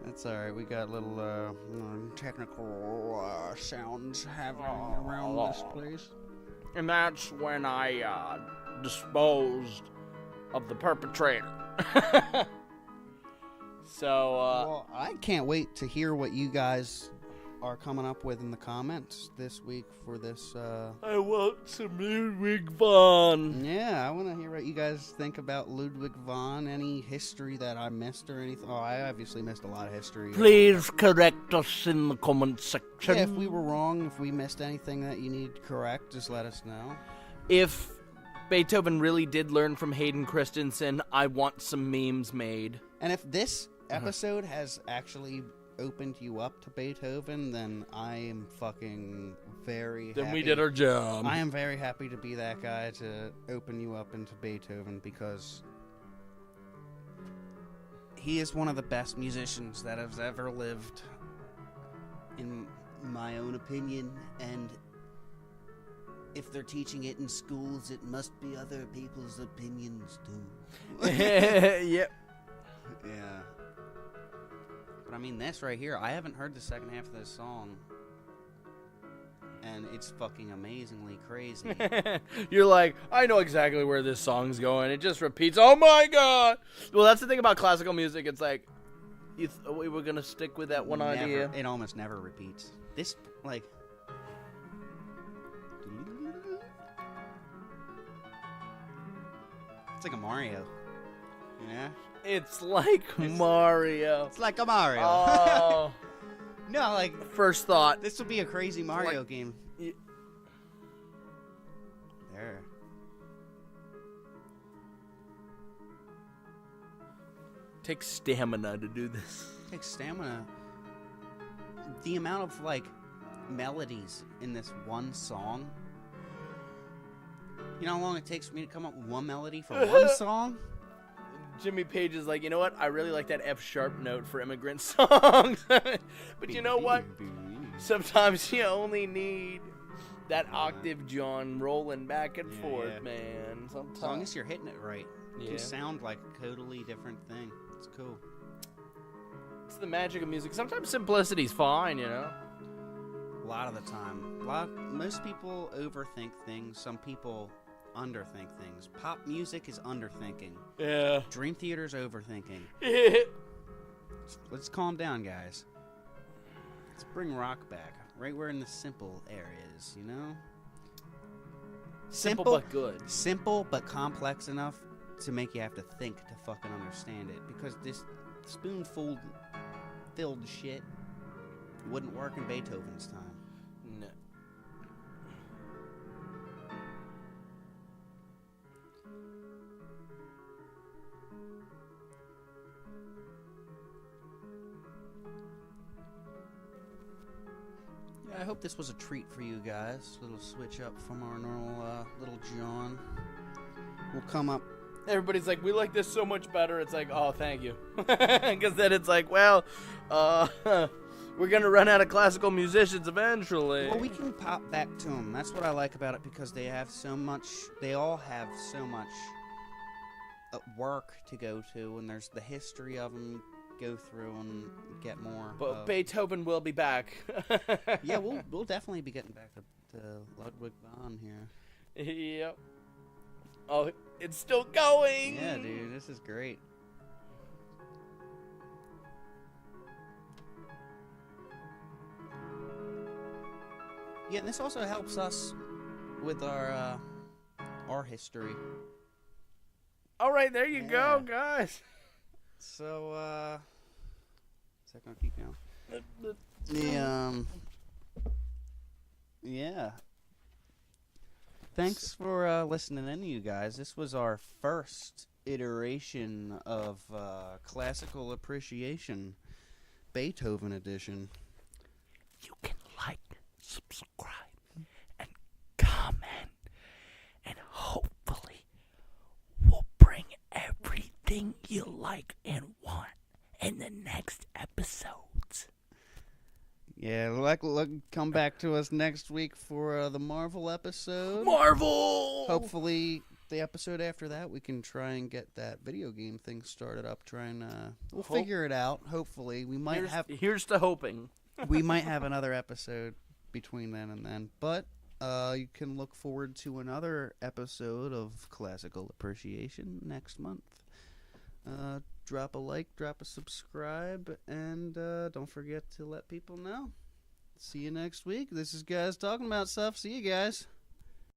That's alright, we got little technical sounds happening around this place. And that's when I disposed of the perpetrator. So, well, I can't wait to hear what you guys are coming up with in the comments this week for this, I want some Ludwig van. Yeah, I want to hear what you guys think about Ludwig van. Any history that I missed or anything? Oh, I obviously missed a lot of history. Please correct us in the comment section. Yeah, if we were wrong, if we missed anything that you need to correct, just let us know. If Beethoven really did learn from Hayden Christensen, I want some memes made. And if this episode has actually opened you up to Beethoven, then I am fucking very happy. Then we did our job. I am very happy to be that guy to open you up into Beethoven, because he is one of the best musicians that has ever lived, in my own opinion, and if they're teaching it in schools, it must be other people's opinions too. Yep. Yeah. But I mean, this right here, I haven't heard the second half of this song, and it's fucking amazingly crazy. You're like, I know exactly where this song's going. It just repeats. Oh my god! Well, that's the thing about classical music. It's like, we were gonna stick with that one idea. It almost never repeats. This, like... It's like a Mario. Yeah? It's like Mario. It's like a Mario. Oh. No, like... First thought. This would be a crazy Mario game. There. Takes stamina to do this. Takes stamina. The amount of, like, melodies in this one song. You know how long it takes for me to come up with one melody for one song? Jimmy Page is like, you know what? I really like that F-sharp note for immigrant songs. But you know what? Sometimes you only need that octave, John, rolling back and forth, man. Sometimes. As long as you're hitting it right. Yeah. It can sound like a totally different thing. It's cool. It's the magic of music. Sometimes simplicity's fine, you know? A lot of the time. Most people overthink things. Some people underthink things. Pop music is underthinking. Yeah. Dream theater's overthinking. Let's calm down, guys. Let's bring rock back. Right where in the simple areas, you know? Simple but good. Simple but complex enough to make you have to think to fucking understand it. Because this spoonful-filled shit wouldn't work in Beethoven's time. No. I hope this was a treat for you guys. A little switch up from our normal little John. We'll come up. Everybody's like, we like this so much better. It's like, oh, thank you. Because then it's like, well, we're going to run out of classical musicians eventually. Well, we can pop back to them. That's what I like about it, because they have so much. They all have so much work to go to, and there's the history of them. Go through and get more. But Beethoven will be back. Yeah, we'll definitely be getting back to Ludwig van here. Yep. Oh, it's still going. Yeah, dude, this is great. Yeah, and this also helps us with our history. All right, there you go, guys. So, is that gonna keep going? Yeah. Thanks for listening in, you guys. This was our first iteration of Classical Appreciation, Beethoven edition. You can like, subscribe, and comment, and hopefully we'll bring everything you like and want in the next episodes. Yeah, come back to us next week for the Marvel episode. Marvel! Hopefully, the episode after that, we can try and get that video game thing started up. We'll figure it out. Hopefully, we might Here's to hoping. We might have another episode between then and then, but you can look forward to another episode of Classical Appreciation next month. Drop a like, drop a subscribe, and don't forget to let people know. See you next week. This is Guys Talking About Stuff. See you guys.